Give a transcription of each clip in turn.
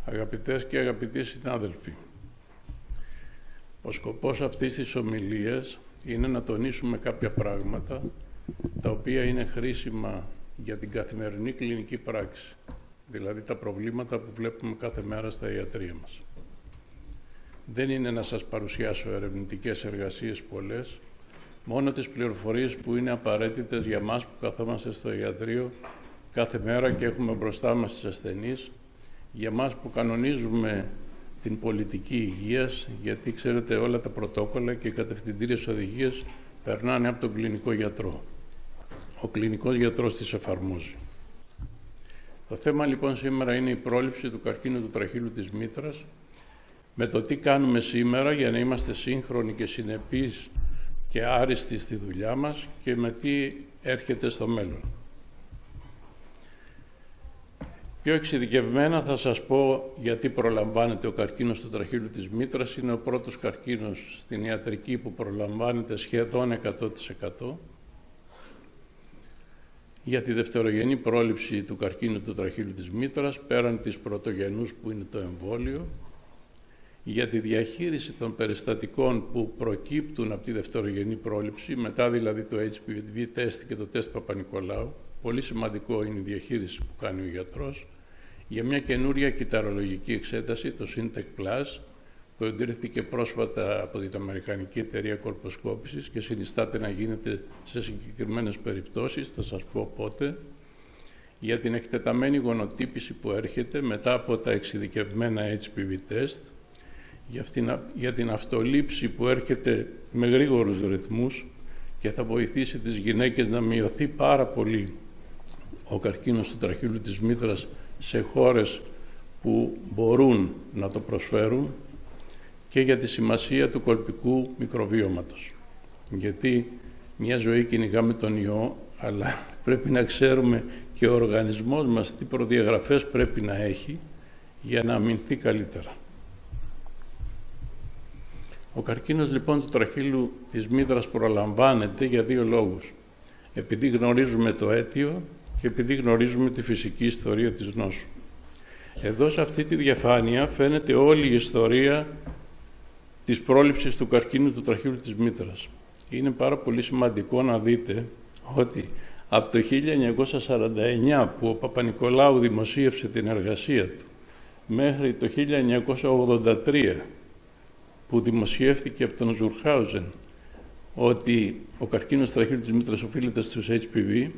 Αγαπητές και αγαπητοί συνάδελφοι, ο σκοπός αυτής της ομιλίας είναι να τονίσουμε κάποια πράγματα τα οποία είναι χρήσιμα για την καθημερινή κλινική πράξη, δηλαδή τα προβλήματα που βλέπουμε κάθε μέρα στα ιατρεία μας. Δεν είναι να σας παρουσιάσω ερευνητικές εργασίες πολλές, μόνο τις πληροφορίες που είναι απαραίτητες για μας που καθόμαστε στο ιατρείο κάθε μέρα και έχουμε μπροστά μας τις ασθενείς, για μας που κανονίζουμε την πολιτική υγείας, γιατί ξέρετε όλα τα πρωτόκολλα και οι κατευθυντήριες οδηγίες περνάνε από τον κλινικό γιατρό. Ο κλινικός γιατρός τις εφαρμόζει. Το θέμα λοιπόν σήμερα είναι η πρόληψη του καρκίνου του τραχύλου της μήτρας, με το τι κάνουμε σήμερα για να είμαστε σύγχρονοι και συνεπείς και άριστοι στη δουλειά μας και με τι έρχεται στο μέλλον. Πιο εξειδικευμένα θα σας πω γιατί προλαμβάνεται ο καρκίνος του τραχύλου της μήτρας. Είναι ο πρώτος καρκίνος στην ιατρική που προλαμβάνεται σχεδόν 100%. Για τη δευτερογενή πρόληψη του καρκίνου του τραχύλου της μήτρας, πέραν της πρωτογενούς που είναι το εμβόλιο. Για τη διαχείριση των περιστατικών που προκύπτουν από τη δευτερογενή πρόληψη, μετά δηλαδή το HPV τεστ και το τεστ Παπα-Νικολάου. Πολύ σημαντικό είναι η διαχείριση που κάνει ο γιατρός. Για μια καινούρια κυταρολογική εξέταση, το Syntec Plus, που εγκρίθηκε πρόσφατα από την Αμερικανική Εταιρεία Κολποσκόπησης και συνιστάται να γίνεται σε συγκεκριμένες περιπτώσεις, θα σας πω πότε. Για την εκτεταμένη γονοτύπηση που έρχεται μετά από τα εξειδικευμένα HPV τεστ. Για την αυτολήψη που έρχεται με γρήγορους ρυθμούς και θα βοηθήσει τις γυναίκες να μειωθεί πάρα πολύ ο καρκίνος του τραχύλου της μήτρας σε χώρες που μπορούν να το προσφέρουν, και για τη σημασία του κολπικού μικροβίωματος. Γιατί μια ζωή κυνηγάμε τον ιό, αλλά πρέπει να ξέρουμε και ο οργανισμός μας τι προδιαγραφές πρέπει να έχει για να αμυνθεί καλύτερα. Ο καρκίνος λοιπόν του τραχύλου της μήτρας προλαμβάνεται για δύο λόγους. Επειδή γνωρίζουμε το αίτιο και επειδή γνωρίζουμε τη φυσική ιστορία της νόσου. Εδώ σε αυτή τη διαφάνεια φαίνεται όλη η ιστορία της πρόληψης του καρκίνου του τραχύλου της μήτρας. Είναι πάρα πολύ σημαντικό να δείτε ότι από το 1949 που ο Παπα-Νικολάου δημοσίευσε την εργασία του μέχρι το 1983 που δημοσιεύθηκε από τον Ζουρχάουζεν ότι ο καρκίνος του τραχύλου της μήτρας οφείλεται στους HPV,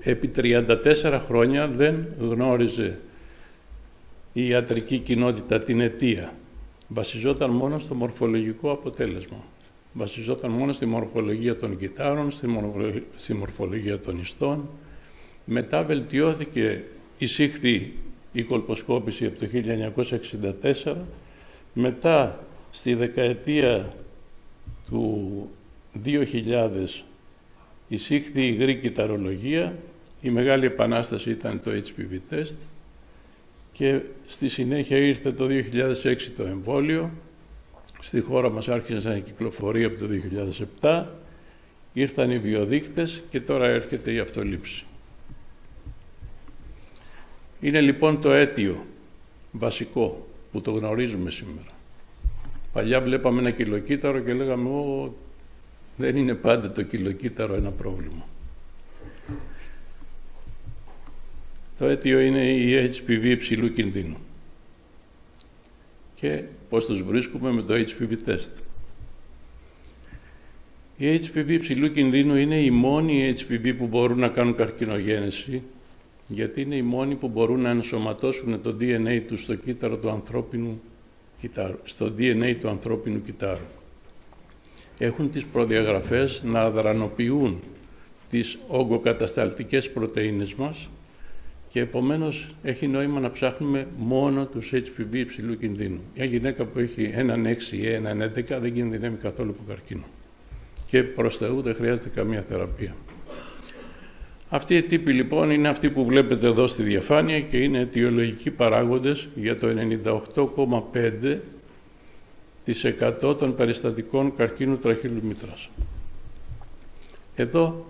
επί 34 χρόνια δεν γνώριζε η ιατρική κοινότητα την αιτία. Βασιζόταν μόνο στο μορφολογικό αποτέλεσμα. Βασιζόταν μόνο στη μορφολογία των κυτάρων, στη μορφολογία των ιστών. Μετά βελτιώθηκε, εισήχθη η κολποσκόπηση από το 1964. Μετά στη δεκαετία του 2000 εισήχθη η υγρή κυταρολογία, η μεγάλη επανάσταση ήταν το HPV τεστ και στη συνέχεια ήρθε το 2006 το εμβόλιο. Στη χώρα μας άρχισε να κυκλοφορεί από το 2007, ήρθαν οι βιοδείκτες και τώρα έρχεται η αυτολήψη. Είναι λοιπόν το αίτιο βασικό που το γνωρίζουμε σήμερα. Παλιά βλέπαμε ένα κιλοκύτταρο και λέγαμε δεν είναι πάντα το κιλοκύτταρο ένα πρόβλημα. Το αίτιο είναι η HPV υψηλού κινδύνου. Και πώς τους βρίσκουμε με το HPV τεστ. Η HPV υψηλού κινδύνου είναι οι μόνοι HPV που μπορούν να κάνουν καρκινογένεση, γιατί είναι οι μόνοι που μπορούν να ενσωματώσουν το DNA του στο κύτταρο του ανθρώπινου κυτάρου, στο DNA του ανθρώπινου κυτάρου. Έχουν τις προδιαγραφές να αδρανοποιούν τις ογκοκατασταλτικές πρωτεΐνες μας και επομένως έχει νόημα να ψάχνουμε μόνο τους HPV υψηλού κινδύνου. Μια γυναίκα που έχει έναν 6 ή έναν 11 δεν κινδυνεύει καθόλου από καρκίνο. Και προς Θεού δεν χρειάζεται καμία θεραπεία. Αυτοί οι τύποι λοιπόν είναι αυτοί που βλέπετε εδώ στη διαφάνεια και είναι αιτιολογικοί παράγοντες για το 98,5% των περιστατικών καρκίνου τραχύλου μήτρας. Εδώ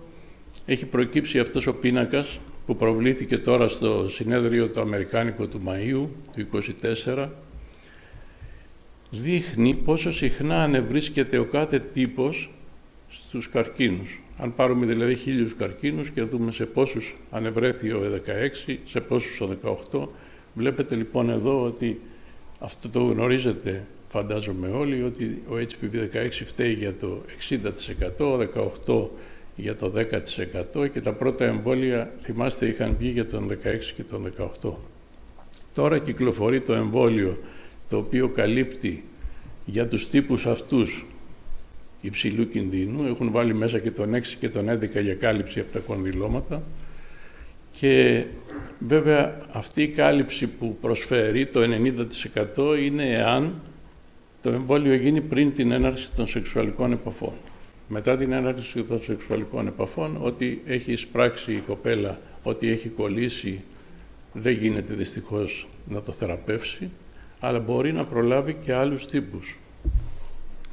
έχει προκύψει αυτός ο πίνακας που προβλήθηκε τώρα στο συνέδριο το αμερικάνικο του Μαΐου του 2024, δείχνει πόσο συχνά ανεβρίσκεται ο κάθε τύπος στους καρκίνους. Αν πάρουμε δηλαδή 1000 καρκίνους και δούμε σε πόσους ανεβρέθη ο 16, σε πόσους ο 18, βλέπετε λοιπόν εδώ ότι αυτό το γνωρίζετε, φαντάζομαι όλοι, ότι ο HPV-16 φταίει για το 60%, ο 18% για το 10% και τα πρώτα εμβόλια, θυμάστε, είχαν βγει για τον 16 και τον 18. Τώρα κυκλοφορεί το εμβόλιο το οποίο καλύπτει για τους τύπους αυτούς υψηλού κινδύνου. Έχουν βάλει μέσα και τον 6 και τον 11 για κάλυψη από τα κονδυλώματα και βέβαια αυτή η κάλυψη που προσφέρει το 90% είναι εάν το εμβόλιο γίνει πριν την έναρξη των σεξουαλικών επαφών. Μετά την έναρξη των σεξουαλικών επαφών, ό,τι έχει εισπράξει η κοπέλα, ό,τι έχει κολλήσει, δεν γίνεται δυστυχώς να το θεραπεύσει, αλλά μπορεί να προλάβει και άλλους τύπους.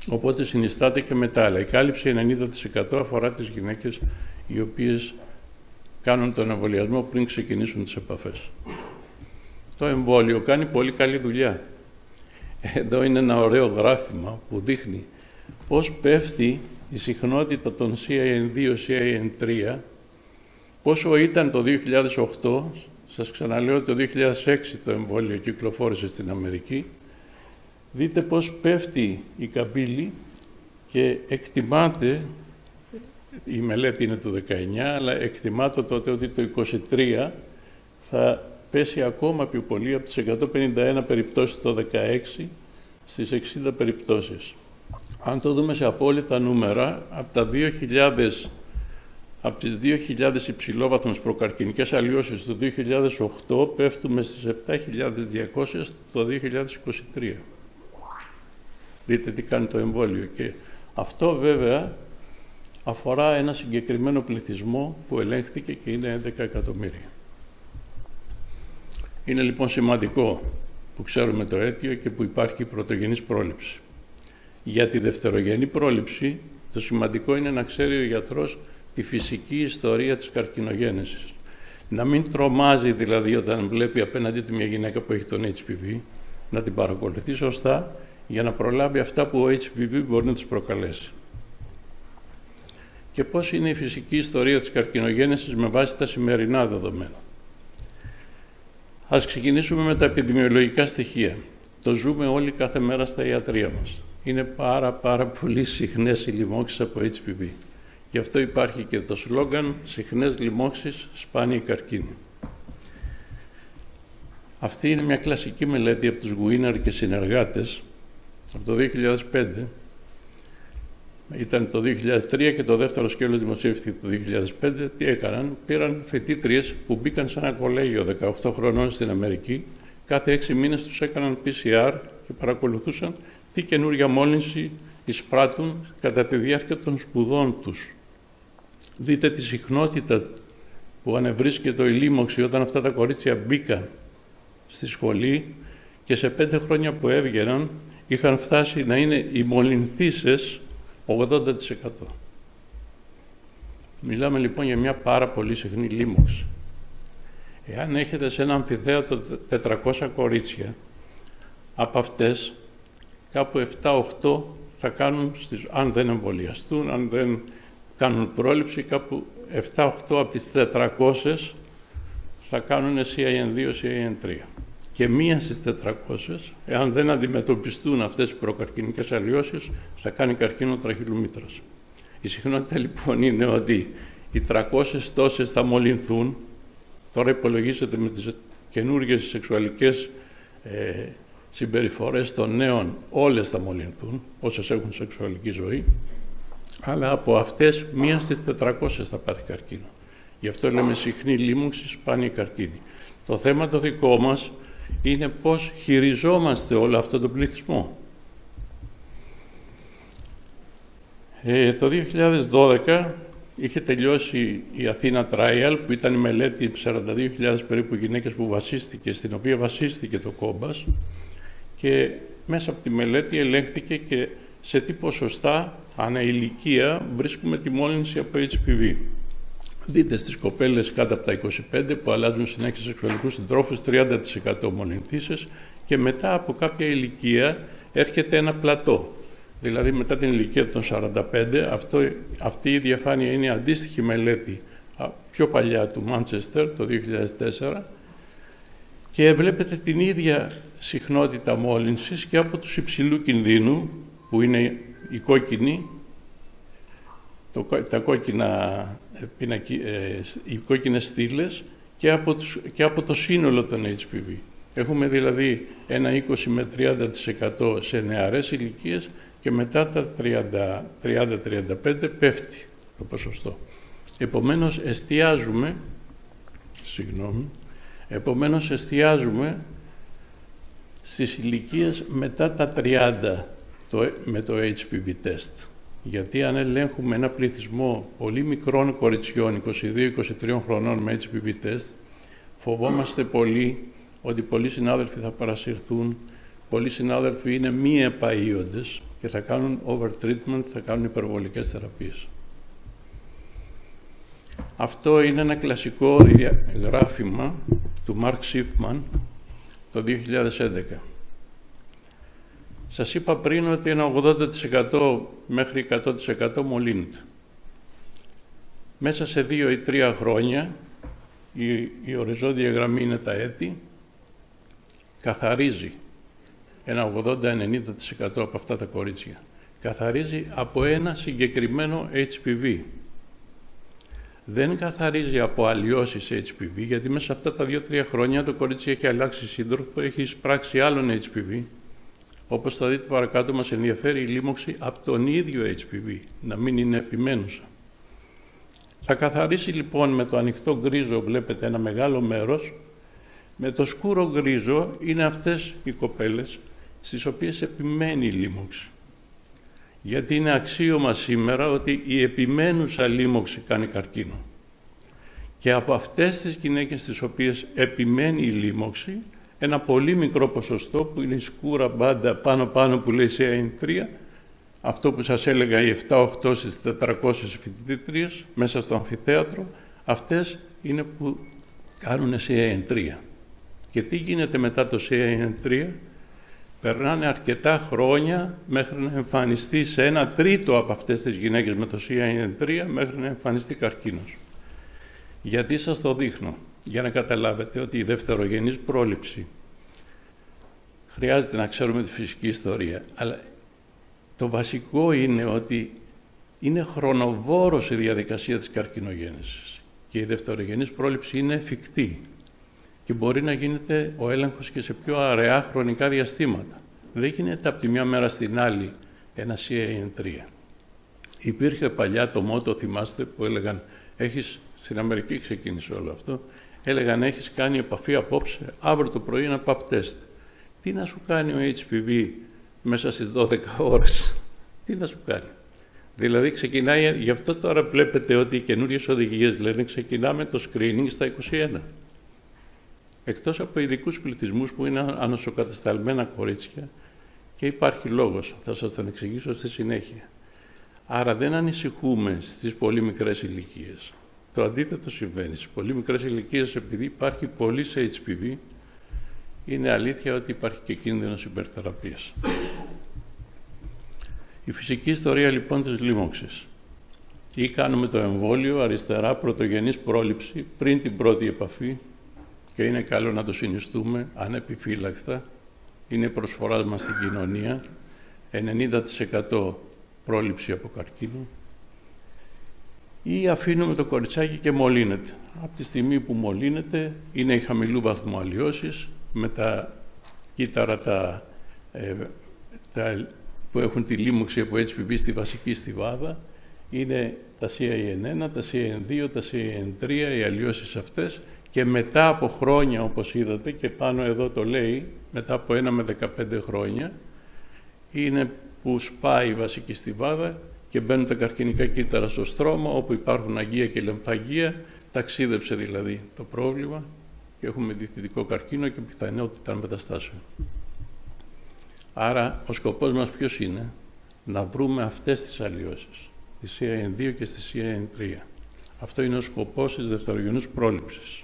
Οπότε συνιστάται και μετά. Αλλά η κάλυψη 90% αφορά τις γυναίκες οι οποίες κάνουν τον εμβολιασμό πριν ξεκινήσουν τις επαφές. Το εμβόλιο κάνει πολύ καλή δουλειά. Εδώ είναι ένα ωραίο γράφημα που δείχνει πώς πέφτει η συχνότητα των CIN2, CIN3, πόσο ήταν το 2008, σας ξαναλέω το 2006 το εμβόλιο κυκλοφόρησε στην Αμερική, δείτε πώς πέφτει η καμπύλη και εκτιμάται, η μελέτη είναι του 19, αλλά εκτιμάται τότε ότι το 23 θα πέσει ακόμα πιο πολύ από τις 151 περιπτώσεις το 16 στις 60 περιπτώσεις. Αν το δούμε σε απόλυτα νούμερα, από τις 2.000 υψηλόβαθμες προκαρκινικές αλλοιώσεις το 2008 πέφτουμε στις 7.200 το 2023. Δείτε τι κάνει το εμβόλιο. Και αυτό βέβαια αφορά ένα συγκεκριμένο πληθυσμό που ελέγχθηκε και είναι 11 εκατομμύρια. Είναι λοιπόν σημαντικό που ξέρουμε το αίτιο και που υπάρχει πρωτογενής πρόληψη. Για τη δευτερογενή πρόληψη, το σημαντικό είναι να ξέρει ο γιατρός τη φυσική ιστορία της καρκινογένεσης. Να μην τρομάζει δηλαδή όταν βλέπει απέναντι του μια γυναίκα που έχει τον HPV, να την παρακολουθεί σωστά για να προλάβει αυτά που ο HPV μπορεί να τους προκαλέσει. Και πώς είναι η φυσική ιστορία της καρκινογένεσης με βάση τα σημερινά δεδομένα. Ας ξεκινήσουμε με τα επιδημιολογικά στοιχεία. Το ζούμε όλοι κάθε μέρα στα ιατρεία μας. Είναι πάρα πολύ συχνές οι λοιμώξεις από HPV. Γι' αυτό υπάρχει και το σλόγγαν «Συχνές λοιμώξεις, σπάνιοι καρκίνοι». Αυτή είναι μια κλασική μελέτη από τους Γουίναρ και συνεργάτες από το 2005. Ήταν το 2003 και το δεύτερο σκέλος δημοσιεύτηκε το 2005. Τι έκαναν? Πήραν φοιτήτριες που μπήκαν σε ένα κολέγιο 18 χρονών στην Αμερική. Κάθε 6 μήνες τους έκαναν PCR και παρακολουθούσαν τι καινούργια μόλυνση εισπράττουν κατά τη διάρκεια των σπουδών τους. Δείτε τη συχνότητα που ανεβρίσκεται η λίμωξη όταν αυτά τα κορίτσια μπήκαν στη σχολή και σε 5 χρόνια που έβγαιναν είχαν φτάσει να είναι οι μολυνθήσεις 80%. Μιλάμε λοιπόν για μια πάρα πολύ συχνή λίμωξη. Εάν έχετε σε ένα αμφιθέατρο 400 κορίτσια, από αυτές κάπου 7-8 θα κάνουν, αν δεν εμβολιαστούν, αν δεν κάνουν πρόληψη, κάπου 7-8 από τις 400 θα κάνουν CIN2, CIN3. Και μία στις 400, εάν δεν αντιμετωπιστούν αυτές οι προκαρκινικές αλλοιώσεις, θα κάνει καρκίνο τραχύλου μήτρας. Η συχνότητα λοιπόν είναι ότι οι 300 τόσες θα μολυνθούν. Τώρα υπολογίζεται με τις καινούργιες σεξουαλικές συμπεριφορές των νέων, όλες θα μολυνθούν, όσες έχουν σεξουαλική ζωή, αλλά από αυτές μία στις 400 θα πάθει καρκίνο. Γι' αυτό λέμε συχνή λίμωξη, σπάνια καρκίνη. Το θέμα το δικό μας είναι πώς χειριζόμαστε όλο αυτό το πληθυσμό. Το 2012 είχε τελειώσει η Αθήνα Trial, που ήταν η μελέτη 42.000 περίπου γυναίκες που βασίστηκε, στην οποία βασίστηκε το κόμπας, και μέσα από τη μελέτη ελέγχθηκε και σε τι ποσοστά ανά ηλικία βρίσκουμε τη μόλυνση από HPV. Δείτε στις κοπέλες κάτω από τα 25 που αλλάζουν συνέχεια σεξουαλικούς συντρόφους 30% μολυντήσεις και μετά από κάποια ηλικία έρχεται ένα πλατό. Δηλαδή μετά την ηλικία των 45, αυτή η διαφάνεια είναι αντίστοιχη μελέτη πιο παλιά του Manchester το 2004 και βλέπετε την ίδια συχνότητα μόλυνσης και από τους υψηλού κινδύνου που είναι οι κόκκινοι, οι κόκκινες στήλες και από το σύνολο των HPV. Έχουμε δηλαδή ένα 20 με 30% σε νεαρές ηλικίες και μετά τα 30-35 πέφτει το ποσοστό. Επομένως εστιάζουμε στις ηλικίες μετά τα 30 με το HPV test. Γιατί αν ελέγχουμε ένα πληθυσμό πολύ μικρών κοριτσιών, 22-23 χρονών με HPV test, φοβόμαστε πολύ ότι πολλοί συνάδελφοι θα παρασυρθούν, πολλοί συνάδελφοι είναι μη επαΐοντες και θα κάνουν overtreatment, θα κάνουν υπερβολικές θεραπείες. Αυτό είναι ένα κλασικό γράφημα του Mark Schiffman το 2011. Σας είπα πριν ότι ένα 80% μέχρι 100% μολύνεται. Μέσα σε 2 ή 3 χρόνια, η οριζόντια γραμμή είναι τα έτη, καθαρίζει ένα 80-90% από αυτά τα κορίτσια. Καθαρίζει από ένα συγκεκριμένο HPV. Δεν καθαρίζει από αλλοιώσεις HPV, γιατί μέσα σε αυτά τα 2-3 χρόνια το κορίτσι έχει αλλάξει σύντροφο, έχει εισπράξει άλλον HPV. Όπως θα δείτε παρακάτω, μας ενδιαφέρει η λίμωξη από τον ίδιο HPV, να μην είναι επιμένουσα. Θα καθαρίσει λοιπόν με το ανοιχτό γκρίζο, βλέπετε ένα μεγάλο μέρος, με το σκούρο γκρίζο είναι αυτές οι κοπέλες στις οποίες επιμένει η λίμωξη. Γιατί είναι αξίωμα σήμερα ότι η επιμένουσα λίμωξη κάνει καρκίνο. Και από αυτές τις γυναίκες στις οποίες επιμένει η λίμωξη, ένα πολύ μικρό ποσοστό που είναι η σκούρα μπάντα πάνω που λέει CIN3, αυτό που σας έλεγα οι 7-8 στις 400 φοιτητρίες μέσα στο αμφιθέατρο, αυτές είναι που κάνουν CIN3. Και τι γίνεται μετά το CIN3? Περνάνε αρκετά χρόνια μέχρι να εμφανιστεί σε 1/3 από αυτές τις γυναίκες με το CIN3 μέχρι να εμφανιστεί καρκίνος. Γιατί σας το δείχνω? Για να καταλάβετε ότι η δευτερογενής πρόληψη χρειάζεται να ξέρουμε τη φυσική ιστορία, αλλά το βασικό είναι ότι είναι χρονοβόρος η διαδικασία της καρκινογέννησης και η δευτερογενής πρόληψη είναι εφικτή και μπορεί να γίνεται ο έλεγχος και σε πιο αραιά χρονικά διαστήματα. Δεν γίνεται από τη μια μέρα στην άλλη ένα CIN3. Υπήρχε παλιά το μότο, θυμάστε, που έλεγαν, στην Αμερική ξεκίνησε όλο αυτό, έλεγαν έχεις κάνει επαφή απόψε, αύριο το πρωί ένα pap test. Τι να σου κάνει ο HPV μέσα στις 12 ώρες? Τι να σου κάνει? Δηλαδή ξεκινάει, γι' αυτό τώρα βλέπετε ότι οι καινούριες οδηγίες λένε ξεκινάμε το screening στα 21. Εκτός από ειδικούς πληθυσμούς που είναι ανοσοκατεσταλμένα κορίτσια και υπάρχει λόγος, θα σας τον εξηγήσω στη συνέχεια. Άρα δεν ανησυχούμε στις πολύ μικρές ηλικίες. Το αντίθετο συμβαίνει. Στις πολύ μικρές ηλικίες, επειδή υπάρχει πολύ σε HPV, είναι αλήθεια ότι υπάρχει και κίνδυνος υπερθεραπείας. Η φυσική ιστορία λοιπόν της λίμωξης. Ή κάνουμε το εμβόλιο αριστερά, πρωτογενής πρόληψη, πριν την πρώτη επαφή, και είναι καλό να το συνιστούμε ανεπιφύλακτα, είναι προσφορά μας στην κοινωνία, 90% πρόληψη από καρκίνο, ή αφήνουμε το κοριτσάκι και μολύνεται. Από τη στιγμή που μολύνεται είναι η χαμηλού βαθμού αλλοιώσεις, με τα κύτταρα που έχουν τη λίμωξη από HPV στη βασική στιβάδα, είναι τα CIN1, τα CIN2, τα CIN3, οι αλλοιώσεις αυτές, και μετά από χρόνια, όπως είδατε, και πάνω εδώ το λέει, μετά από 1 με 15 χρόνια, είναι που σπάει η βασική στιβάδα και μπαίνουν τα καρκινικά κύτταρα στο στρώμα, όπου υπάρχουν αγεία και λεμφαγεία, ταξίδεψε δηλαδή το πρόβλημα και έχουμε διθητικό καρκίνο και πιθανότητα μεταστάσεων. Άρα ο σκοπός μας ποιος είναι? Να βρούμε αυτές τις αλλοιώσεις, τη CIN2 και στη CIN3. Αυτό είναι ο σκοπός της δευτερογενούς πρόληψης.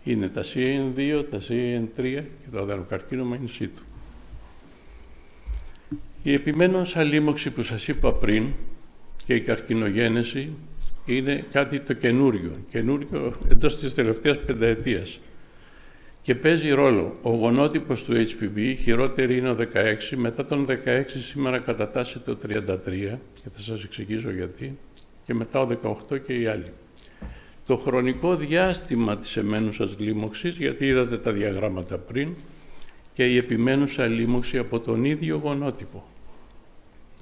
Είναι τα CAN2, τα CAN3 και το αδενοκαρκίνωμα in situ. Η επιμένουσα λίμωξη που σας είπα πριν και η καρκινογένεση είναι κάτι το καινούριο εντός της τελευταίας πενταετίας και παίζει ρόλο. Ο γονότυπος του HPV, χειρότερη είναι ο 16, μετά τον 16 σήμερα κατατάσσεται ο 33 και θα σας εξηγήσω γιατί, και μετά ο 18 και οι άλλοι. Το χρονικό διάστημα της εμένουσας λίμωξης, γιατί είδατε τα διαγράμματα πριν, και η επιμένουσα λίμωξη από τον ίδιο γονότυπο.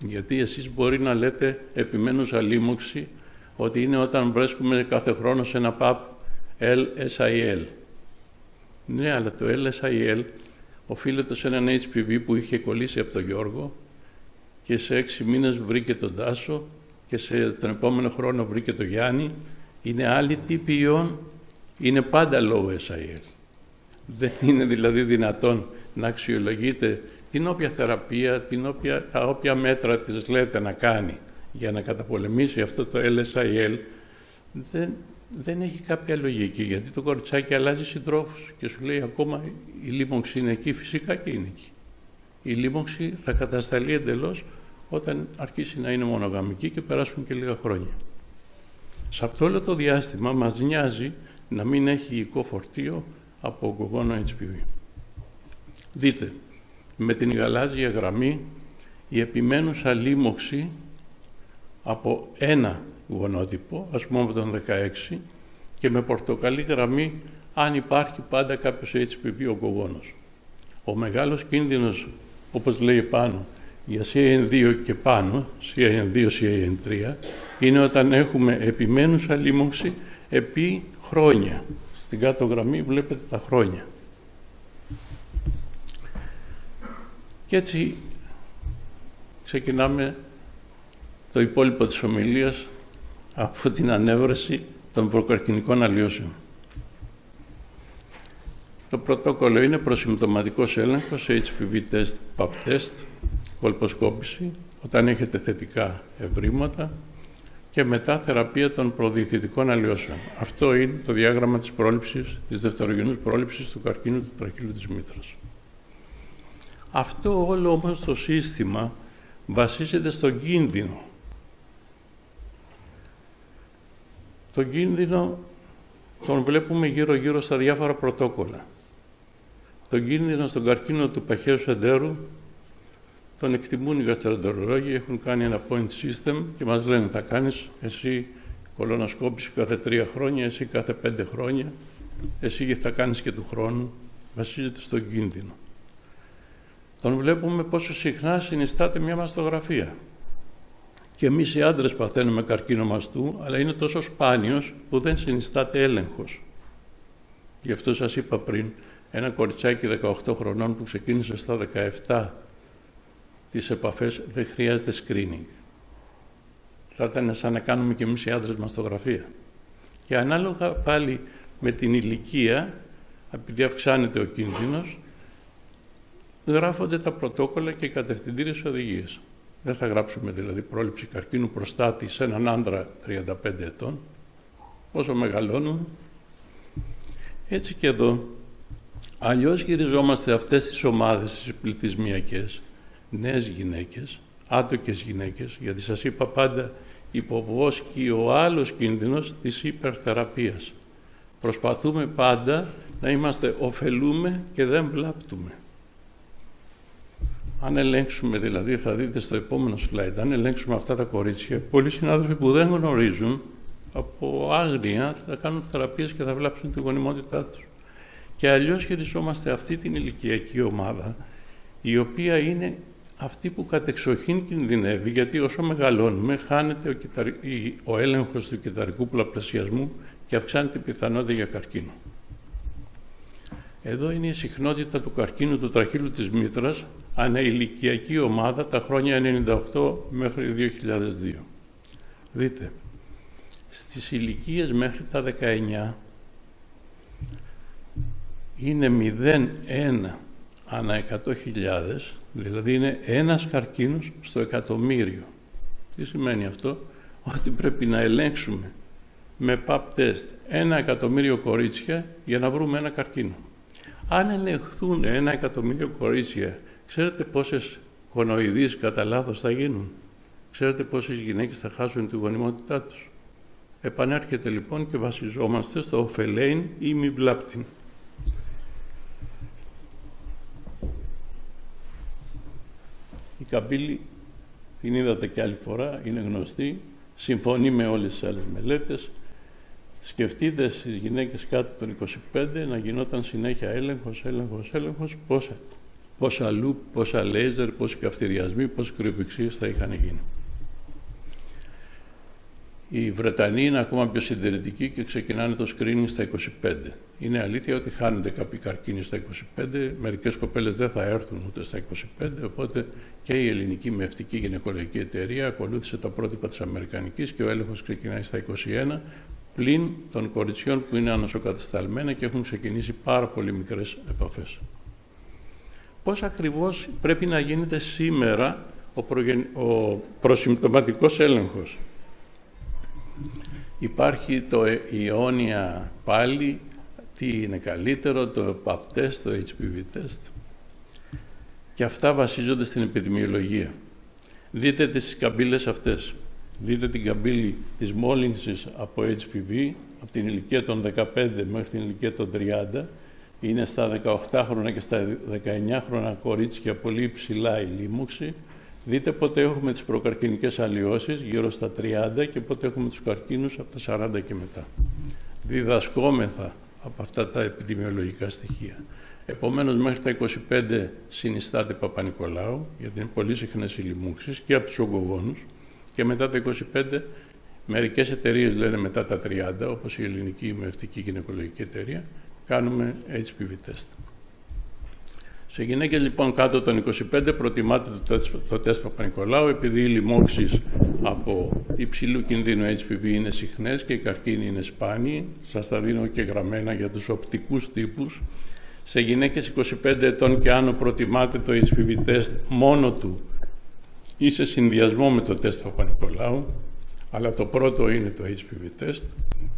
Γιατί εσείς μπορεί να λέτε επιμένουσα λίμωξη ότι είναι όταν βρίσκουμε κάθε χρόνο σε ένα PAP LSIL. Ναι, αλλά το LSIL οφείλεται σε έναν HPV που είχε κολλήσει από τον Γιώργο και σε 6 μήνες βρήκε τον Τάσο και τον επόμενο χρόνο βρήκε τον Γιάννη. Είναι άλλοι τύποι ιών, είναι πάντα low SIL. Δεν είναι δηλαδή δυνατόν να αξιολογείτε την όποια θεραπεία, τα όποια μέτρα της λέτε να κάνει για να καταπολεμήσει αυτό το LSIL, δεν έχει κάποια λογική, γιατί το κοριτσάκι αλλάζει συντρόφους και σου λέει ακόμα η λίμωξη είναι εκεί, φυσικά και είναι εκεί. Η λίμωξη θα κατασταλεί εντελώς όταν αρχίσει να είναι μονογαμική και περάσουν και λίγα χρόνια. Σε αυτό όλο το διάστημα μας νοιάζει να μην έχει υλικό φορτίο από ογκογόνο HPV. Δείτε, με την γαλάζια γραμμή η επιμένουσα λίμωξη από ένα γονότυπο, ας πούμε από τον 16, και με πορτοκαλί γραμμή αν υπάρχει πάντα κάποιος HPV ογκογόνος. Ο μεγάλος κίνδυνος, όπως λέει πάνω, για CAN2 και πάνω, CAN2, CAN3, είναι όταν έχουμε επιμένουσα λίμωξη επί χρόνια. Στην κάτω γραμμή βλέπετε τα χρόνια. Και έτσι ξεκινάμε το υπόλοιπο της ομιλίας από την ανέβρεση των προκαρκινικών αλλοιώσεων. Το πρωτόκολλο είναι προσυμπτωματικός έλεγχος, HPV test, PAP test, κολποσκόπηση, όταν έχετε θετικά ευρήματα και μετά θεραπεία των προδιαιτητικών αλλοιώσεων. Αυτό είναι το διάγραμμα της πρόληψης, της δευτερογενούς πρόληψης του καρκίνου του τραχύλου της μήτρας. Αυτό όλο όμως το σύστημα βασίζεται στον κίνδυνο. Τον κίνδυνο τον βλέπουμε γύρω-γύρω στα διάφορα πρωτόκολλα. Τον κίνδυνο στον καρκίνο του παχαίου εντέρου τον εκτιμούν οι γαστροεντερολόγοι, έχουν κάνει ένα point system και μας λένε θα κάνεις εσύ κολονοσκόπηση κάθε 3 χρόνια, εσύ κάθε 5 χρόνια, εσύ θα κάνεις και του χρόνου, βασίζεται στον κίνδυνο. Τον βλέπουμε πόσο συχνά συνιστάται μια μαστογραφία. Και εμείς οι άντρες παθαίνουμε καρκίνο μαστού, αλλά είναι τόσο σπάνιος που δεν συνιστάται έλεγχος. Γι' αυτό σας είπα πριν, ένα κοριτσάκι 18 χρονών που ξεκίνησε στα 17 τις επαφές δεν χρειάζεται screening. Θα ήταν σαν να κάνουμε και εμείς οι άντρες μαστογραφία. Και ανάλογα πάλι με την ηλικία, επειδή αυξάνεται ο κίνδυνος, γράφονται τα πρωτόκολλα και οι κατευθυντήριες οδηγίες. Δεν θα γράψουμε δηλαδή πρόληψη καρκίνου προστάτη σε έναν άντρα 35 ετών. Όσο μεγαλώνουμε, έτσι και εδώ. Αλλιώς χειριζόμαστε αυτές τις ομάδες τις πληθυσμιακές, νέες γυναίκες, άτοκες γυναίκες, γιατί σας είπα πάντα υποβόσκει ο άλλος κίνδυνος της υπερθεραπείας. Προσπαθούμε πάντα να είμαστε ωφελούμε και δεν βλάπτουμε. Αν ελέγξουμε, δηλαδή, θα δείτε στο επόμενο slide, αν ελέγξουμε αυτά τα κορίτσια, πολλοί συνάδελφοι που δεν γνωρίζουν, από άγνοια θα κάνουν θεραπείες και θα βλάψουν τη γονιμότητά τους. Και αλλιώς χειριζόμαστε αυτή την ηλικιακή ομάδα, η οποία είναι αυτή που κατεξοχήν κινδυνεύει, γιατί όσο μεγαλώνουμε χάνεται ο έλεγχος του κυταρικού πολλαπλασιασμού και αυξάνεται η πιθανότητα για καρκίνο. Εδώ είναι η συχνότητα του καρκίνου του τραχύλου της μήτρας αναηλικιακή ομάδα τα χρόνια 98 μέχρι 2002. Δείτε, στις ηλικίες μέχρι τα 19 είναι 0,1 ανά 100.000, δηλαδή είναι ένας καρκίνος στο εκατομμύριο. Τι σημαίνει αυτό? Ότι πρέπει να ελέγξουμε με pap test 1 εκατομμύριο κορίτσια για να βρούμε ένα καρκίνο. Αν ελεγχθούν 1 εκατομμύριο κορίτσια, ξέρετε πόσες γονοειδείς κατά λάθος θα γίνουν? Ξέρετε πόσες γυναίκες θα χάσουν τη γονιμότητά τους? Επανέρχεται λοιπόν και βασιζόμαστε στο ωφελέιν ή μη βλάπτην. Η καμπύλη, την είδατε και άλλη φορά, είναι γνωστή, συμφωνεί με όλες τις άλλες μελέτες. Σκεφτείτε στις γυναίκες κάτω των 25 να γινόταν συνέχεια έλεγχος, πόσα λουπ, πόσα λέιζερ, πόσοι καυτηριασμοί, πόσοι κρυοπηξίες θα είχαν γίνει. Οι Βρετανοί είναι ακόμα πιο συντηρητικοί και ξεκινάνε το screening στα 25. Είναι αλήθεια ότι χάνονται κάποιοι καρκίνοι στα 25, μερικές κοπέλες δεν θα έρθουν ούτε στα 25, οπότε και η ελληνική μευτική γυναικολογική εταιρεία ακολούθησε τα πρότυπα της αμερικανικής και ο έλεγχος ξεκινάει στα 21, πλην των κοριτσιών που είναι ανοσοκατασταλμένα και έχουν ξεκινήσει πάρα πολύ μικρές επαφές. Πώς ακριβώς πρέπει να γίνεται σήμερα ο προσυμπτωματικός έλεγχος? Υπάρχει το Ιόνια πάλι, τι είναι καλύτερο, το pap test, το HPV test. Και αυτά βασίζονται στην επιδημιολογία. Δείτε τις καμπύλες αυτές. Δείτε την καμπύλη της μόλυνσης από HPV, από την ηλικία των 15 μέχρι την ηλικία των 30. Είναι στα 18χρονα και στα 19χρονα κορίτσια πολύ υψηλά η λίμωξη. Δείτε πότε έχουμε τις προκαρκινικές αλλοιώσεις, γύρω στα 30, και πότε έχουμε τους καρκίνους από τα 40 και μετά. Διδασκόμεθα από αυτά τα επιδημιολογικά στοιχεία. Επομένως, μέχρι τα 25 συνιστάται Παπα-Νικολάου, γιατί είναι πολύ συχνές οι λοιμούξεις και από τους ογκογόνους, και μετά τα 25, μερικές εταιρείες λένε μετά τα 30, όπως η Ελληνική Ημευτική Γυναικολογική Εταιρεία, κάνουμε HPV test. Σε γυναίκες λοιπόν κάτω των 25 προτιμάται το τεστ Παπα-Νικολάου, επειδή οι λοιμώξεις από υψηλού κινδύνου HPV είναι συχνές και οι καρκίνοι είναι σπάνιοι. Σας τα δίνω και γραμμένα για τους οπτικούς τύπους. Σε γυναίκες 25 ετών και άνω προτιμάται το HPV test μόνο του ή σε συνδυασμό με το τεστ Παπα-Νικολάου, αλλά το πρώτο είναι το HPV test.